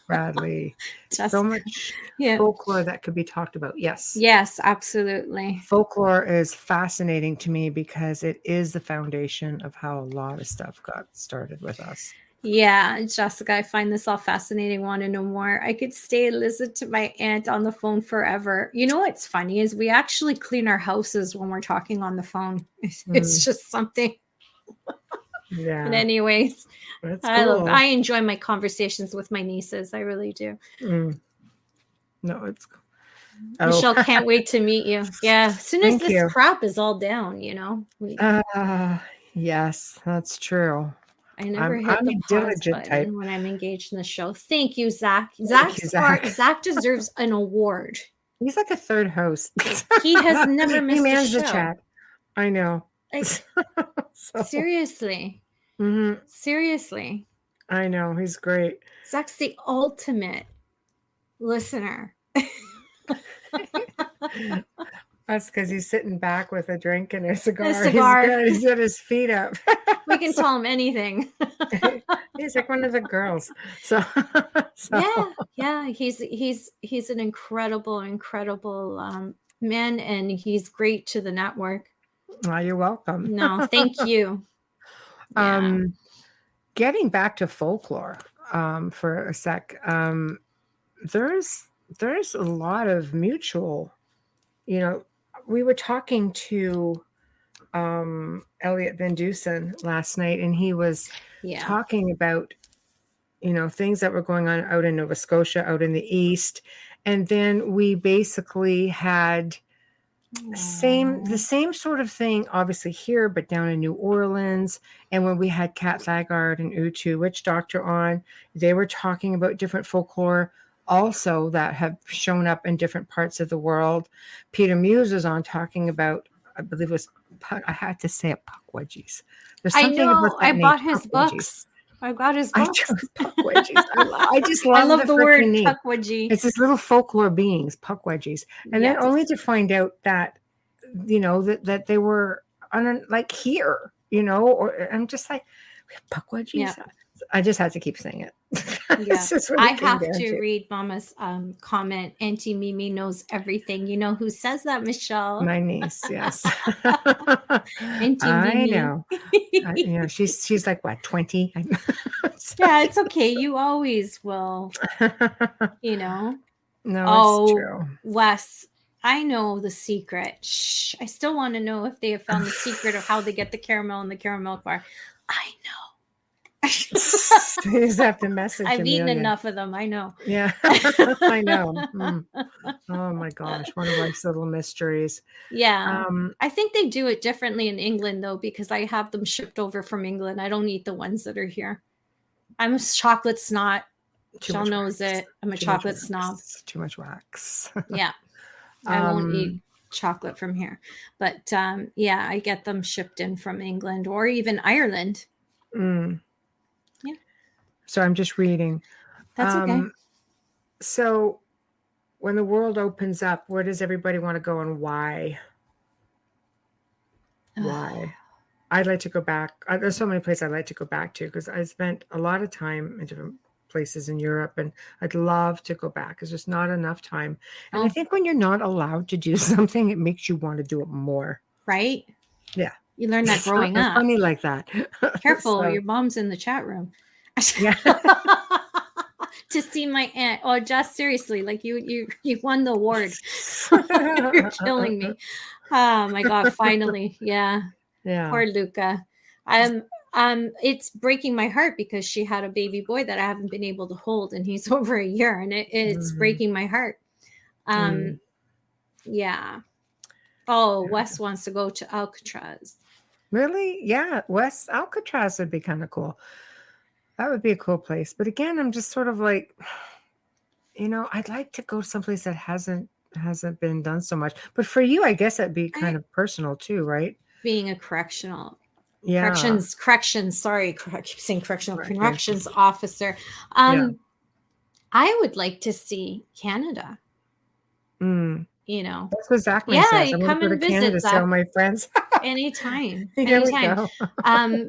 Bradley. So much folklore that could be talked about. Yes. Yes, absolutely. Folklore is fascinating to me because it is the foundation of how a lot of stuff got started with us. Yeah, Jessica, I find this all fascinating. Want to know more? I could stay and listen to my aunt on the phone forever. You know what's funny is we actually clean our houses when we're talking on the phone. It's just something. Yeah. But anyways, that's cool. I enjoy my conversations with my nieces. I really do. No, it's cool. Michelle, can't wait to meet you. Yeah, as soon as this crap is all down, Yes, that's true. I never hit the pause button when I'm engaged in the show. Thank you, Zach. Zach deserves an award. He's like a third host. He has never missed a show. The chat. I know. Seriously. Mm-hmm. Seriously. I know. He's great. Zach's the ultimate listener. That's because he's sitting back with a drink and a cigar. He's got his feet up. We can tell him anything. He's like one of the girls. So. Yeah. He's an incredible man, and he's great to the network. Oh, you're welcome. No, thank you. Getting back to folklore for a sec. There's a lot of mutual. We were talking to Elliot Van Dusen last night, and he was talking about, things that were going on out in Nova Scotia, out in the East. And then we basically had the same sort of thing, obviously here, but down in New Orleans. And when we had Kat Thagard and Utu Witch Doctor on, they were talking about different folklore also that have shown up in different parts of the world. Peter Muse was on talking about, I believe it was, I had to say it, Pukwudgies. There's something about that I bought his books. I got his books. I chose Pukwudgies. I just love the word Pukwudgie. It's these little folklore beings, Pukwudgies. And then only to find out that, that they were like here, or I'm just like, we have Pukwudgies. Yeah. I just had to keep saying it. Yeah. I have to read Mama's comment. Auntie Mimi knows everything. You know who says that, Michelle? My niece, yes. Auntie Mimi. I know. She's like, what, 20? Yeah, it's okay. You always will, No, it's true. Wes, I know the secret. Shh. I still want to know if they have found the secret of how they get the caramel in the caramel bar. I know. You just have to message. I've eaten enough of them. I know. Yeah, I know. Oh my gosh, one of life's little mysteries. Yeah, I think they do it differently in England though, because I have them shipped over from England. I don't eat the ones that are here. I'm a chocolate snot. Michelle knows it. I'm a chocolate snob. Too much wax. Yeah, I won't eat chocolate from here. But I get them shipped in from England or even Ireland. So I'm just reading. That's okay. So when the world opens up, where does everybody want to go and why? Why? I'd like to go back. There's so many places I'd like to go back to because I spent a lot of time in different places in Europe, and I'd love to go back because there's not enough time. And I think when you're not allowed to do something, it makes you want to do it more. Right? Yeah. You learn that growing up. Funny like that. Careful, your mom's in the chat room. Yeah. To see my aunt. Oh, just seriously, like you won the award. You're killing me. Oh my God! Finally, yeah. Yeah. Poor Luca. I It's breaking my heart because she had a baby boy that I haven't been able to hold, and he's over a year, and it's breaking my heart. Yeah. Oh, Wes wants to go to Alcatraz. Really? Yeah, West Alcatraz would be kind of cool. That would be a cool place. But again, I'm just sort of like, I'd like to go someplace that hasn't been done so much. But for you, I guess that'd be kind of personal too, right? Being a corrections, sorry, I keep saying corrections officer. I would like to see Canada. That's what Zachman says. I want to go to Canada, so my friends. Anytime. Anytime.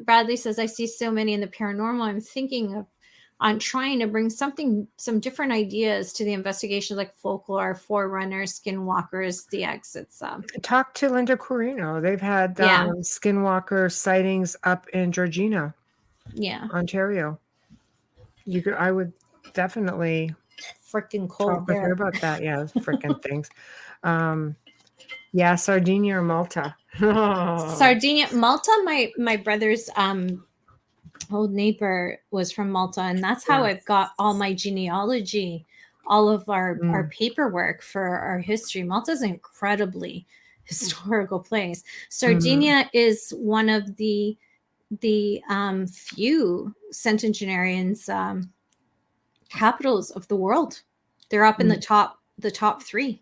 Bradley says, I see so many in the paranormal. I'm thinking on trying to bring some different ideas to the investigation, like folklore, forerunners, skinwalkers, the exits. Talk to Linda Corino. They've had skinwalker sightings up in Georgina, Ontario. I would definitely freaking cold talk with her about that. Yeah, freaking things. Sardinia or Malta. Sardinia, Malta. My brother's old neighbor was from Malta, and that's how I've got all my genealogy, all of our paperwork for our history. Malta's an incredibly historical place. Sardinia is one of the few centenarians capitals of the world. They're up in the top 3.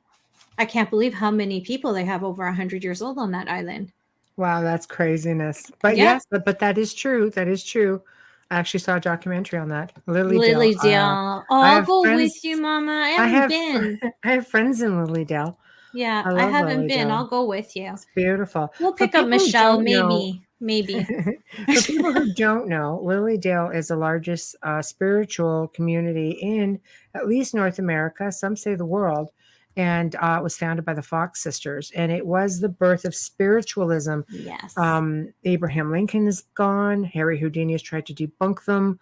I can't believe how many people they have over 100 years old on that island. Wow, that's craziness. But yes, but that is true. That is true. I actually saw a documentary on that. Lilydale. I'll go with you, Mama. I haven't been. I have friends in Lilydale. Yeah, I haven't been. I'll go with you. It's beautiful. We'll pick up Michelle, maybe. For people who don't know, Lilydale is the largest spiritual community in at least North America, some say the world. And it was founded by the Fox sisters, and it was the birth of spiritualism. Yes. Abraham Lincoln is gone. Harry Houdini has tried to debunk them.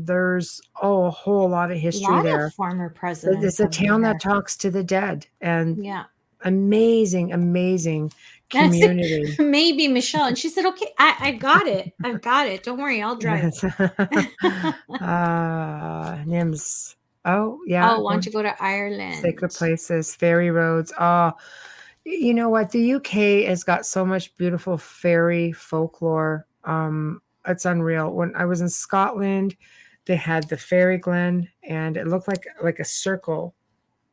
There's a whole lot of history there. Of former presidents. It's a town that talks to the dead, and amazing community. Maybe Michelle, and she said, "Okay, I got it. I've got it. Don't worry, I'll drive." Nims. Oh, yeah. Oh, why don't you go to Ireland? Sacred places, fairy roads. Oh, you know what? The UK has got so much beautiful fairy folklore. It's unreal. When I was in Scotland, they had the fairy glen, and it looked like a circle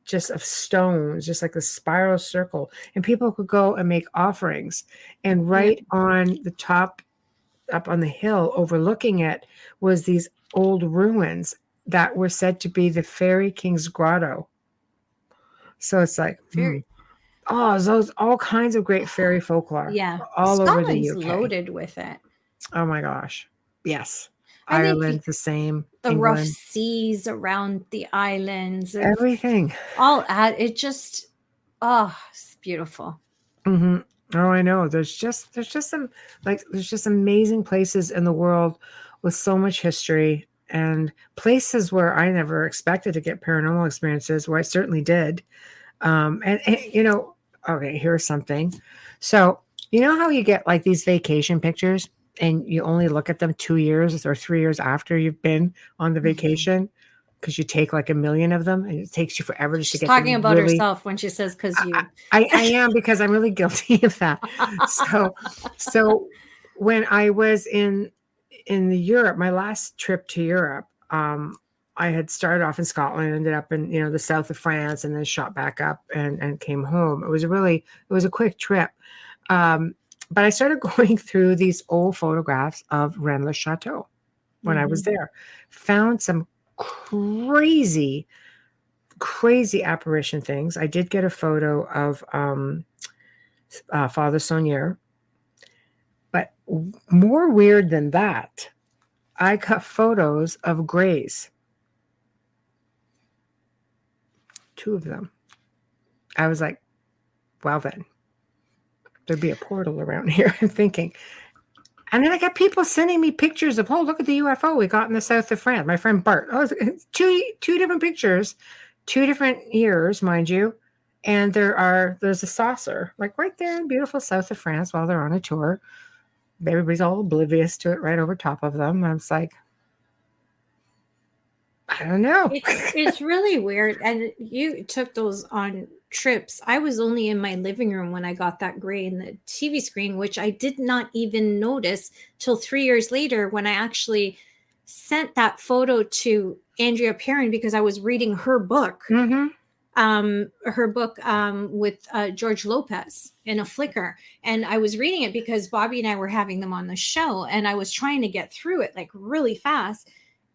just of stones, just like a spiral circle. And people could go and make offerings. And right on the top, up on the hill overlooking it, was these old ruins that were said to be the Fairy King's Grotto. So it's like, those all kinds of great fairy folklore. Yeah. All Scotland's over the UK. Loaded with it. Oh my gosh. Yes. Ireland's the same. The England. rough seas around the islands. Everything. It just, it's beautiful. Mm-hmm. Oh, I know. There's just amazing places in the world with so much history, and places where I never expected to get paranormal experiences, where I certainly did. Okay, here's something. So, you know how you get like these vacation pictures and you only look at them 2 years or 3 years after you've been on the vacation, because you take like 1 million of them and it takes you forever just to get talking about herself when she says, because you. I am, because I'm really guilty of that. So when I was in Europe, my last trip to Europe, I had started off in Scotland, ended up in the south of France, and then shot back up and came home. It was a quick trip, but I started going through these old photographs of Rennes-le-Château when I was there. Found some crazy apparition things. I did get a photo of Father Saunier. But more weird than that, I got photos of Greys. 2 of them. I was like, well then, there'd be a portal around here, I'm thinking. And then I got people sending me pictures of, look at the UFO we got in the south of France. My friend Bart. It's two different pictures, 2 different years, mind you. And there's a saucer, like right there in beautiful south of France while they're on a tour. everybody's all oblivious to it right over top of them. I was like, I don't know. It's really weird. And you took those on trips. I was only in my living room when I got that gray in the TV screen, which I did not even notice till 3 years later when I actually sent that photo to Andrea Perrin because I was reading her book. Mm-hmm. With George Lopez in a Flickr. And I was reading it because Bobby and I were having them on the show, and I was trying to get through it like really fast.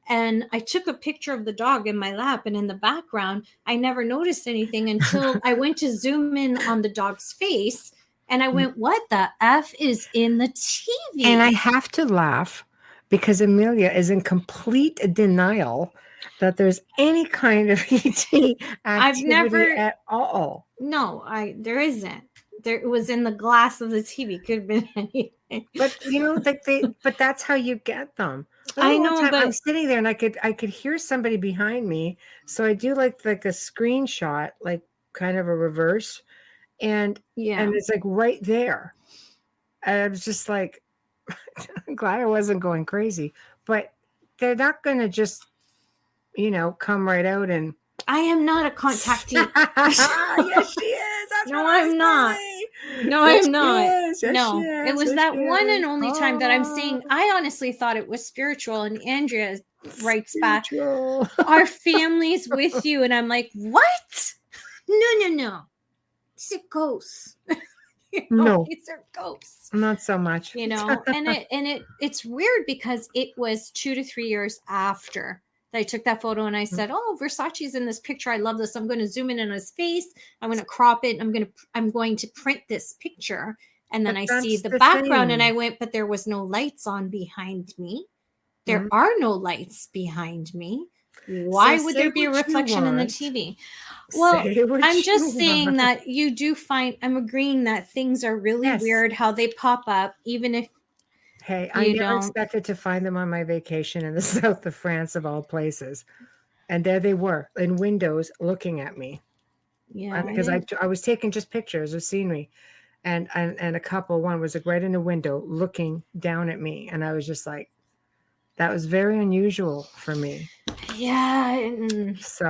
And I took a picture of the dog in my lap, and in the background, I never noticed anything until I went to zoom in on the dog's face. And I went, what the F is in the TV? And I have to laugh because Amelia is in complete denial that there's any kind of ET activity at all. No, there isn't. It was in the glass of the TV. Could have been anything. But but that's how you get them. I know, but I'm sitting there and I could hear somebody behind me. So I do like a screenshot, like kind of a reverse. And it's like right there. And I was just like, I'm glad I wasn't going crazy. But they're not going to just, come right out and. I am not a contactee. Yes, she is. That's no, I'm not. No, yes, I'm not. Yes, no, yes, it was yes, that one and only time that I'm seeing. I honestly thought it was spiritual, and Andrea writes back, "Our family's with you," and I'm like, "What? No. These are ghosts." No, these are ghosts. Not so much. and it's weird because it was 2 to 3 years after I took that photo and I said, "Oh, Versace's in this picture. I love this. I'm going to zoom in on his face. I'm going to crop it. I'm going to print this picture." And then I see the background and I went, but there was no lights on behind me. There are no lights behind me. Why would there be a reflection in the TV? Well, I'm just saying that you do find, I'm agreeing that things are really weird how they pop up, even if hey, I never expected to find them on my vacation in the south of France, of all places. And there they were in windows looking at me. Yeah. Because I was taking just pictures of scenery. And a couple, one was like right in the window looking down at me. And I was just like, that was very unusual for me. Yeah. So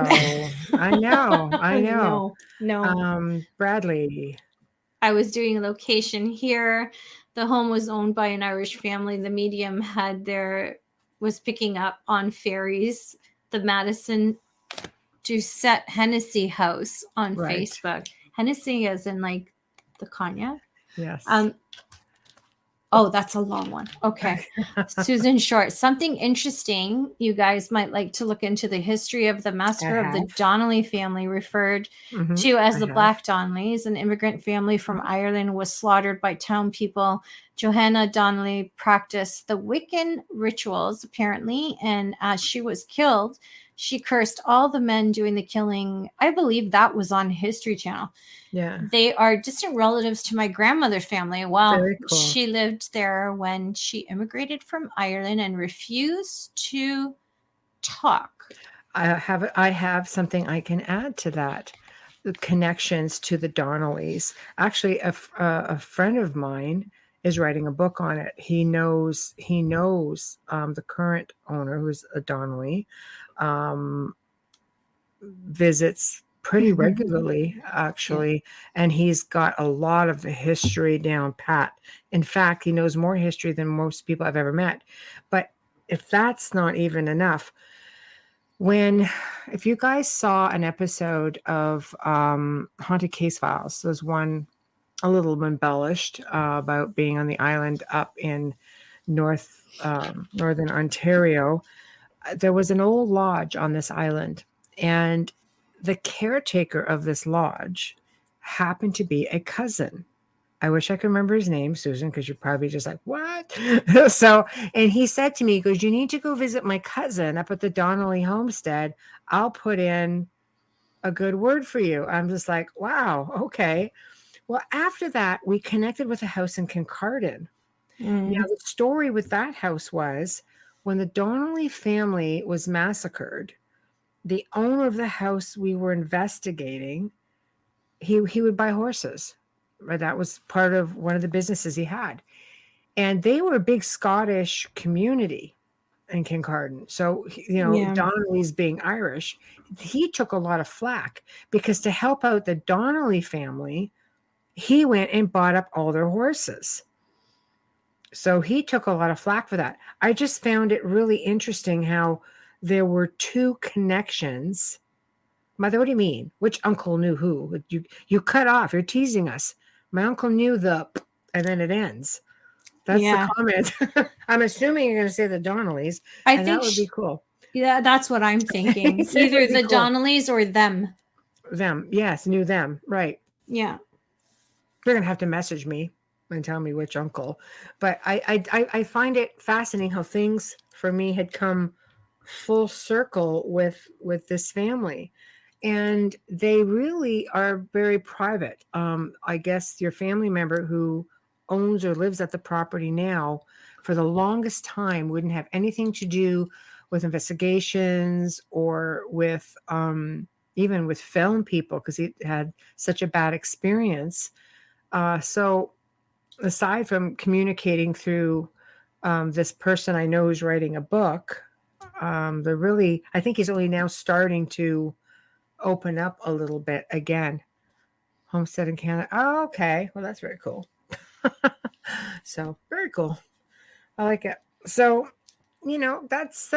I know. No. Bradley. I was doing a location here. The home was owned by an Irish family. The medium was picking up on ferries, the Madison Doucette Hennessy house on Facebook. Hennessy as in like the cognac. Yes. Oh, that's a long one. Okay. Susan Short. Something interesting you guys might like to look into: the history of the massacre of the Donnelly family, referred to as the Black Donnellys. An immigrant family from Ireland was slaughtered by town people. Johanna Donnelly practiced the Wiccan rituals, apparently, and as she was killed, she cursed all the men doing the killing. I believe that was on History Channel. Yeah. They are distant relatives to my grandmother's family. Well, cool. She lived there when she immigrated from Ireland and refused to talk. I have something I can add to that. The connections to the Donnellys. Actually, a friend of mine is writing a book on it. He knows the current owner, who's a Donnelly, visits pretty regularly, actually, and he's got a lot of the history down pat. In fact, he knows more history than most people I've ever met. But if that's not even enough, if you guys saw an episode of Haunted Case Files, there's one a little embellished about being on the island up in northern Ontario. There was an old lodge on this island, and the caretaker of this lodge happened to be a cousin. I wish I could remember his name, Susan, because you're probably just like, what? And he said to me, he goes, "You need to go visit my cousin up at the Donnelly homestead. I'll put in a good word for you." I'm just like, wow, okay. Well, after that, we connected with a house in Kincardine. Now, the story with that house was when the Donnelly family was massacred, the owner of the house we were investigating, he would buy horses. Right? That was part of one of the businesses he had. And they were a big Scottish community in Kincardine. So, Yeah. Donnelly's being Irish, he took a lot of flack because to help out the Donnelly family, he went and bought up all their horses. So he took a lot of flack for that. I just found it really interesting how there were two connections. Mother, what do you mean? Which uncle knew who? You cut off. You're teasing us. My uncle knew and then it ends. That's the comment. I'm assuming you're going to say the Donnellys. I think that would be cool. Yeah, that's what I'm thinking. Either the cool. Donnellys or them. Them, yes, knew them, right? Yeah. They're going to have to message me and tell me which uncle. But I find it fascinating how things for me had come full circle with this family. And they really are very private. I guess your family member who owns or lives at the property now for the longest time wouldn't have anything to do with investigations or with even with film people because he had such a bad experience. So aside from communicating through this person I know who's writing a book, I think he's only now starting to open up a little bit again. Homestead in Canada. Oh, okay. Well, that's very cool. So very cool. I like it. So, that's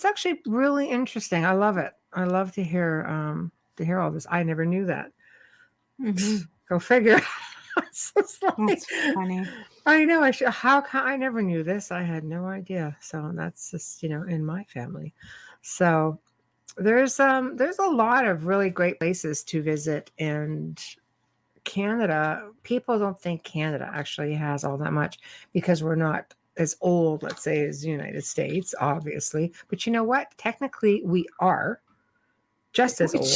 actually really interesting. I love it. I love to hear all this. I never knew that. Mm-hmm. Go figure. That's funny. I know. I never knew this. I had no idea. So that's just in my family. So there's a lot of really great places to visit, and Canada, people don't think Canada actually has all that much because we're not as old, let's say, as the United States, obviously. But you know what? Technically, we are just as old.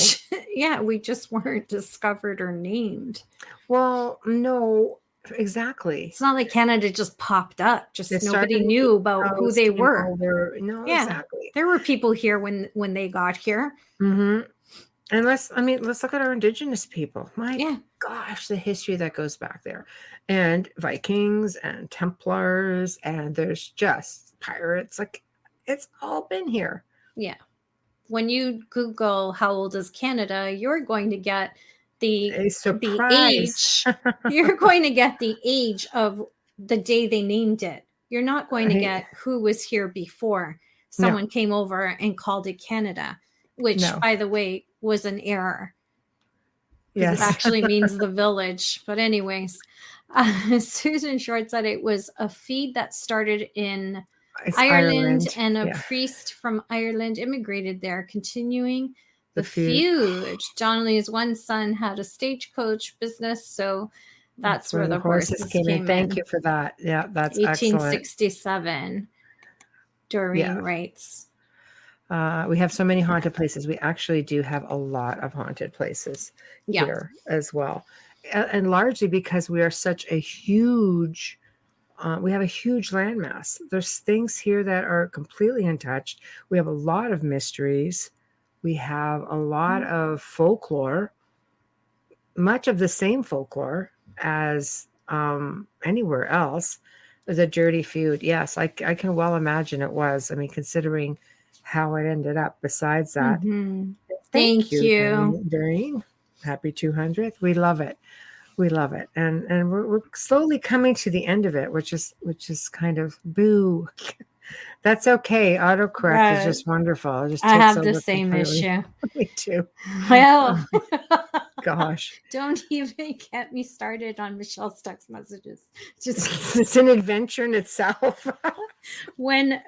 Yeah, we just weren't discovered or named. Well, no, exactly. It's not like Canada just popped up. Just nobody knew about who they were. No, yeah, exactly. There were people here when they got here. Mm-hmm. And let's look at our Indigenous people. My gosh, the history that goes back there. And Vikings and Templars, and there's just pirates. Like, it's all been here. Yeah. When you Google how old is Canada, you're going to get the age. You're going to get the age of the day they named it. You're not going to get who was here before someone came over and called it Canada, which, by the way, was an error. Yes. It actually means the village. But anyways, Susan Short said it was a feud that started in Ireland, and a priest from Ireland immigrated there, continuing the feud. Donnelly's one son had a stagecoach business, so that's where the horses came in. Thank you for that. Yeah, that's 1867. Doreen writes. We have so many haunted places. We actually do have a lot of haunted places here as well. And largely because we are such a huge, we have a huge landmass. There's things here that are completely untouched. We have a lot of mysteries. We have a lot of folklore, much of the same folklore as anywhere else. The Dirty Feud. Yes, I can well imagine it was. I mean, considering how it ended up. Besides that, thank you, Doreen. Happy 200th. We love it. We love it, and we're slowly coming to the end of it, which is kind of boo. That's okay. Autocorrect is just wonderful. It just I have the same issue. Me too. Well, gosh, don't even get me started on Michelle's text messages. Just it's an adventure in itself. when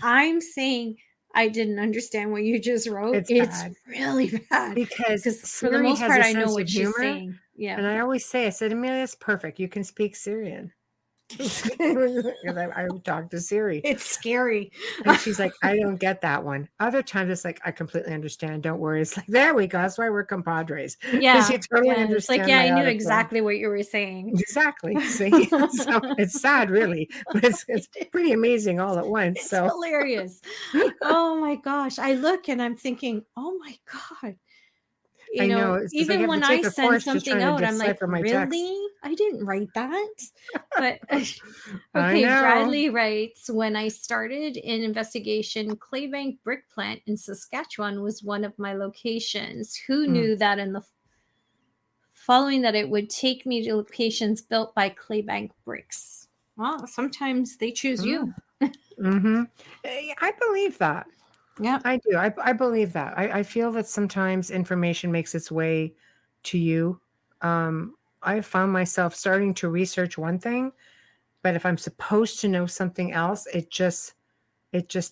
I'm saying I didn't understand what you just wrote, it's really bad because for the most part I know what she's saying. Yeah, and I always say, I said, Amelia, it's perfect. You can speak Syrian. Because I talk to Siri. It's scary. And she's like, I don't get that one. Other times it's like, I completely understand. Don't worry. It's like, there we go. That's why we're compadres. Yeah. You totally understand. It's like, I knew exactly what you were saying. Exactly. See? So it's sad, really. But it's pretty amazing all at once. It's hilarious. Oh my gosh. I look and I'm thinking, oh my God. You know, even when I send something out, I'm like, really? I didn't write that. But I okay, know. Bradley writes, when I started in investigation, Claybank Brick Plant in Saskatchewan was one of my locations. Who knew that in the following that it would take me to locations built by Claybank Bricks? Well, sometimes they choose you. Mm-hmm. I believe that. Yeah. I do. I believe that. I feel that sometimes information makes its way to you. I found myself starting to research one thing, but if I'm supposed to know something else, it just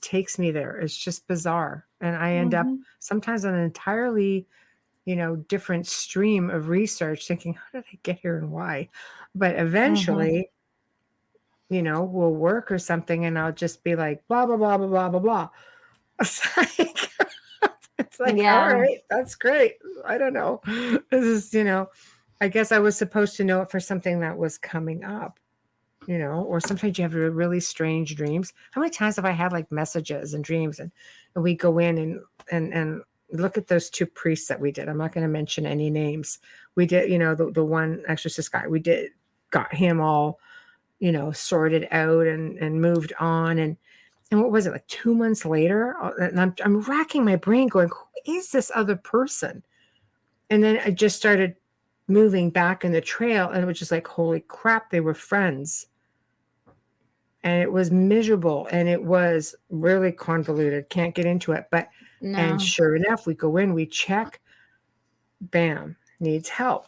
takes me there. It's just bizarre. And I end up sometimes on an entirely, different stream of research thinking, how did I get here and why? But eventually, we'll work or something and I'll just be like, blah, blah, blah, blah, blah, blah, blah. It's like, all Yeah. right, that's great. I don't know. This is, I guess I was supposed to know it for something that was coming up, or sometimes you have really strange dreams. How many times have I had like messages and dreams and we go in and look at those two priests that we did. I'm not going to mention any names. We did, the one exorcist guy, got him all, sorted out and moved on. And what was it, like 2 months later? And I'm racking my brain going, who is this other person? And then I just started moving back in the trail and it was just like, holy crap, they were friends. And it was miserable and it was really convoluted. Can't get into it. But, and sure enough, we go in, we check, bam, needs help.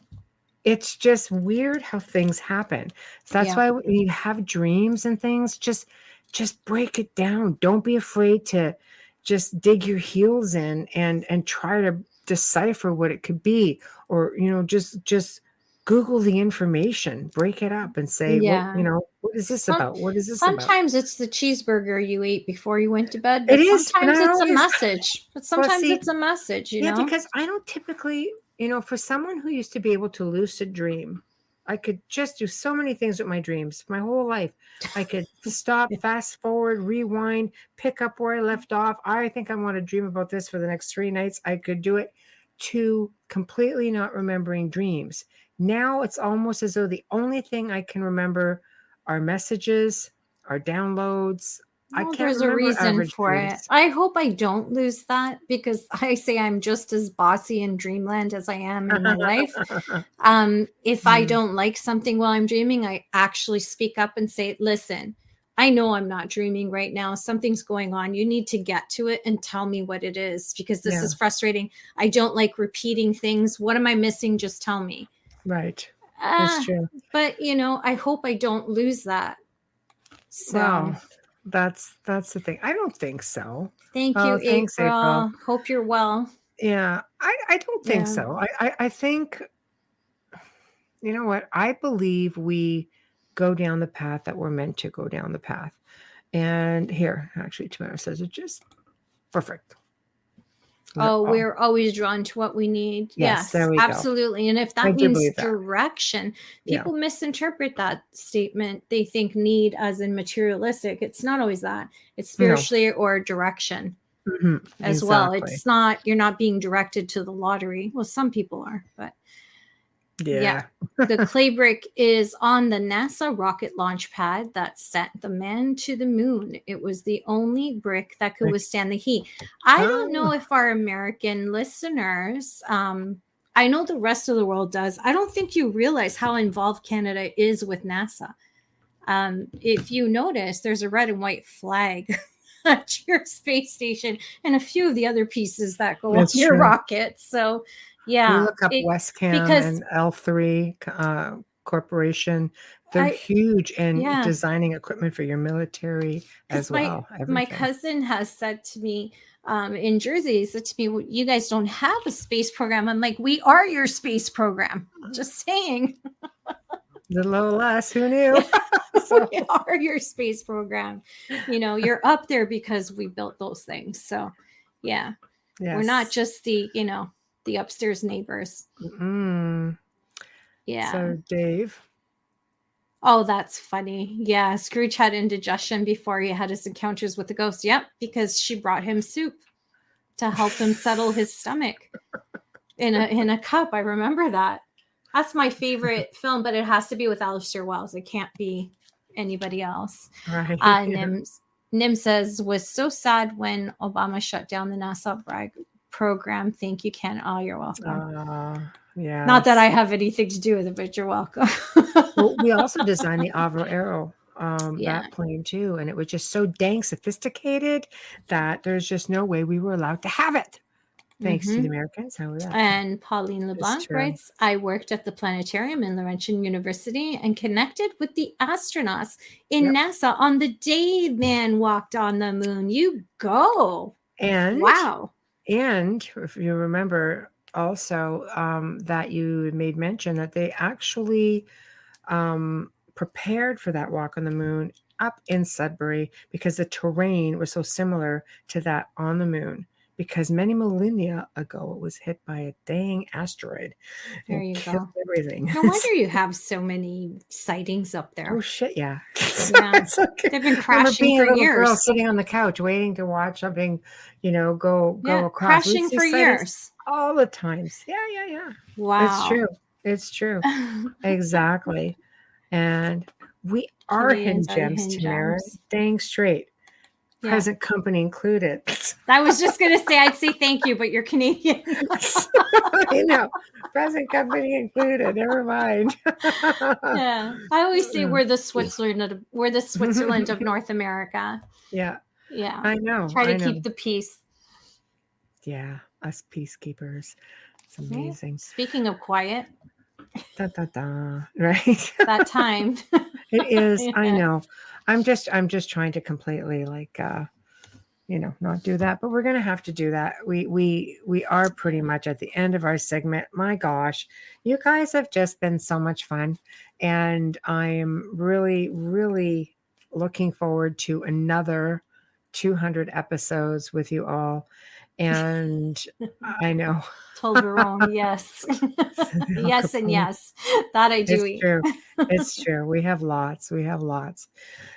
It's just weird how things happen. So that's why when you have dreams and things, just break it down. Don't be afraid to just dig your heels in and try to decipher what it could be, or just Google the information, break it up and say, what is this about? What is this sometimes about? It's the cheeseburger you ate before you went to bed. It is. Sometimes it's a message. But sometimes it's a message, because I don't typically, for someone who used to be able to lucid dream, I could just do so many things with my dreams my whole life. I could stop, fast forward, rewind, pick up where I left off. I think I want to dream about this for the next 3 nights. I could do it, to completely not remembering dreams. Now it's almost as though the only thing I can remember are messages, are downloads. Well, there's a reason for it. I hope I don't lose that, because I say I'm just as bossy in dreamland as I am in my life. If I don't like something while I'm dreaming, I actually speak up and say, listen, I know I'm not dreaming right now. Something's going on. You need to get to it and tell me what it is, because this is frustrating. I don't like repeating things. What am I missing? Just tell me. Right. That's true. But, I hope I don't lose that. So. Wow. That's the thing. I don't think so. Thank you, thanks, April. Hope you're well. Yeah, I don't think so. I think, you know what? I believe we go down the path that we're meant to go down the path. And here, actually, Tamara says it just perfect. We're always drawn to what we need. Yes, there we absolutely. Go. And if that means direction, people misinterpret that statement. They think need as in materialistic. It's not always that. It's spiritually or direction as well. It's not, you're not being directed to the lottery. Well, some people are, but yeah. The clay brick is on the NASA rocket launch pad that sent the man to the moon. It was the only brick that could withstand the heat. I don't know if our American listeners, I know the rest of the world does. I don't think you realize how involved Canada is with NASA. If you notice, there's a red and white flag at your space station and a few of the other pieces that go on your rocket. So yeah, you look up WestCam and L3 Corporation. They're huge in designing equipment for your military as well. My cousin has said to me in Jersey, he said to me, well, you guys don't have a space program. I'm like, we are your space program. Just saying. Little old us, who knew? So we are your space program. You're up there because we built those things. So yeah, we're not just the upstairs neighbors. Yeah. So Dave. Oh, that's funny. Yeah. Scrooge had indigestion before he had his encounters with the ghost. Yep. Because she brought him soup to help him settle his stomach in a cup. I remember that. That's my favorite film, but it has to be with Alistair Wells. It can't be anybody else. Right. Nim says, was so sad when Obama shut down the NASA program. Thank you, Ken. Oh, you're welcome. Yeah. Not that I have anything to do with it, but you're welcome. Well, we also designed the Avro Arrow, that plane too. And it was just so dang sophisticated that there's just no way we were allowed to have it. Thanks to the Americans. How was that? And Pauline LeBlanc writes, I worked at the planetarium in Laurentian University and connected with the astronauts in NASA on the day man walked on the moon. You go. And wow. And if you remember also that you made mention that they actually prepared for that walk on the moon up in Sudbury because the terrain was so similar to that on the moon. Because many millennia ago, it was hit by a dang asteroid. There you go. Everything. No wonder you have so many sightings up there. Oh shit! Yeah. Okay. They've been crashing for years. Girl sitting on the couch waiting to watch something, go across. Crashing for years. All the times. Yeah. Wow. It's true. Exactly. And we are hidden gems, Tamara. Dang straight. Present company included. I was just going to say, I'd say thank you, but you're Canadian. I know. Present company included. Never mind. I always say we're the Switzerland of North America. Yeah. I know. Try to keep the peace. Yeah. Us peacekeepers. It's amazing. Speaking of quiet. Right. That time. It is. I know. I'm just trying to completely not do that, but we're going to have to do that. We are pretty much at the end of our segment. My gosh, you guys have just been so much fun. And I am really, really looking forward to another 200 episodes with you all. And I know. Toblerone, yes. Yes and yes. That I do eat. True. It's true. We have lots.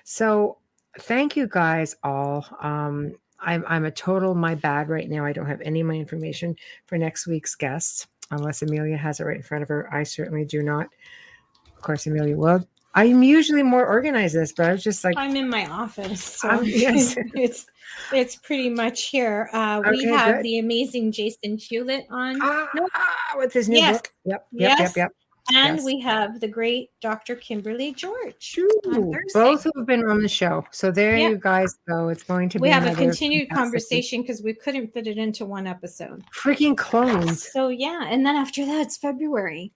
So thank you guys all. I'm a total my bad right now. I don't have any of my information for next week's guests unless Amelia has it right in front of her. I certainly do not. Of course, Amelia will. I'm usually more organized this, but I was just like, I'm in my office, so yes. it's pretty much here. We have the amazing Jason Hewlett on with his new book. Yep. And we have the great Dr. Kimberly George. Both who have been on the show. So there you guys go. It's going to be. We have a continued conversation because we couldn't fit it into one episode. Freaking clones. So and then after that, it's February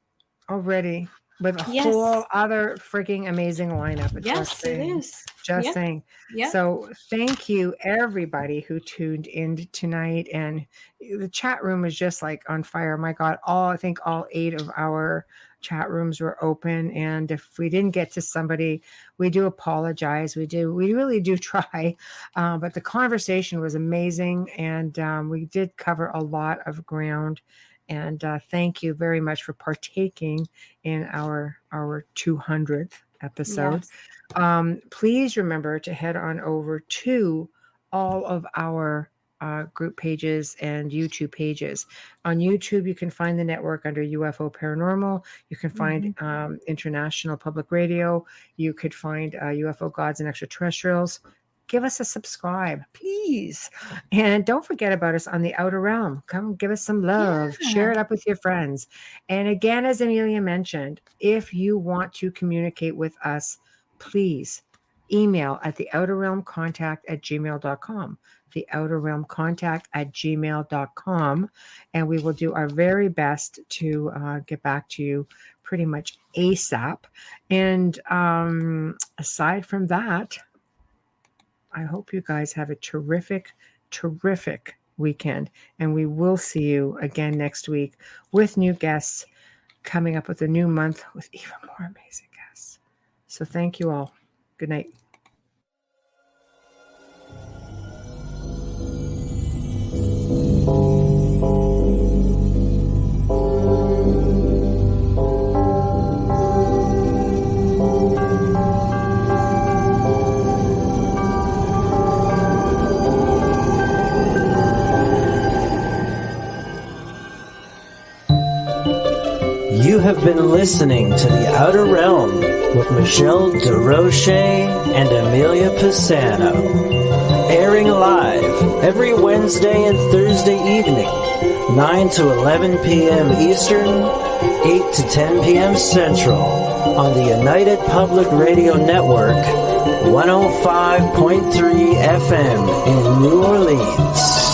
already. With a whole other freaking amazing lineup. Yes, it is. Just saying. Yeah. So thank you, everybody who tuned in tonight. And the chat room was just like on fire. My God, I think all 8 of our chat rooms were open. And if we didn't get to somebody, we do apologize. We really do try. But the conversation was amazing. And we did cover a lot of ground. And thank you very much for partaking in our 200th episode. Yes. Please remember to head on over to all of our group pages and YouTube pages. On YouTube, you can find the network under UFO Paranormal. You can find International Public Radio. You could find UFO Gods and Extraterrestrials. Give us a subscribe, please. And don't forget about us on the Outer Realm. Come give us some love. Share it up with your friends. And again, as Amelia mentioned, if you want to communicate with us, please email at theouterrealmcontact@gmail.com. theouterrealmcontact@gmail.com. And we will do our very best to get back to you pretty much ASAP. And aside from that, I hope you guys have a terrific weekend. And we will see you again next week with new guests coming up with a new month with even more amazing guests. So thank you all. Good night. You have been listening to The Outer Realm with Michelle DeRoche and Amelia Pisano, airing live every Wednesday and Thursday evening, 9 to 11 p.m. Eastern, 8 to 10 p.m. Central, on the United Public Radio Network, 105.3 FM in New Orleans.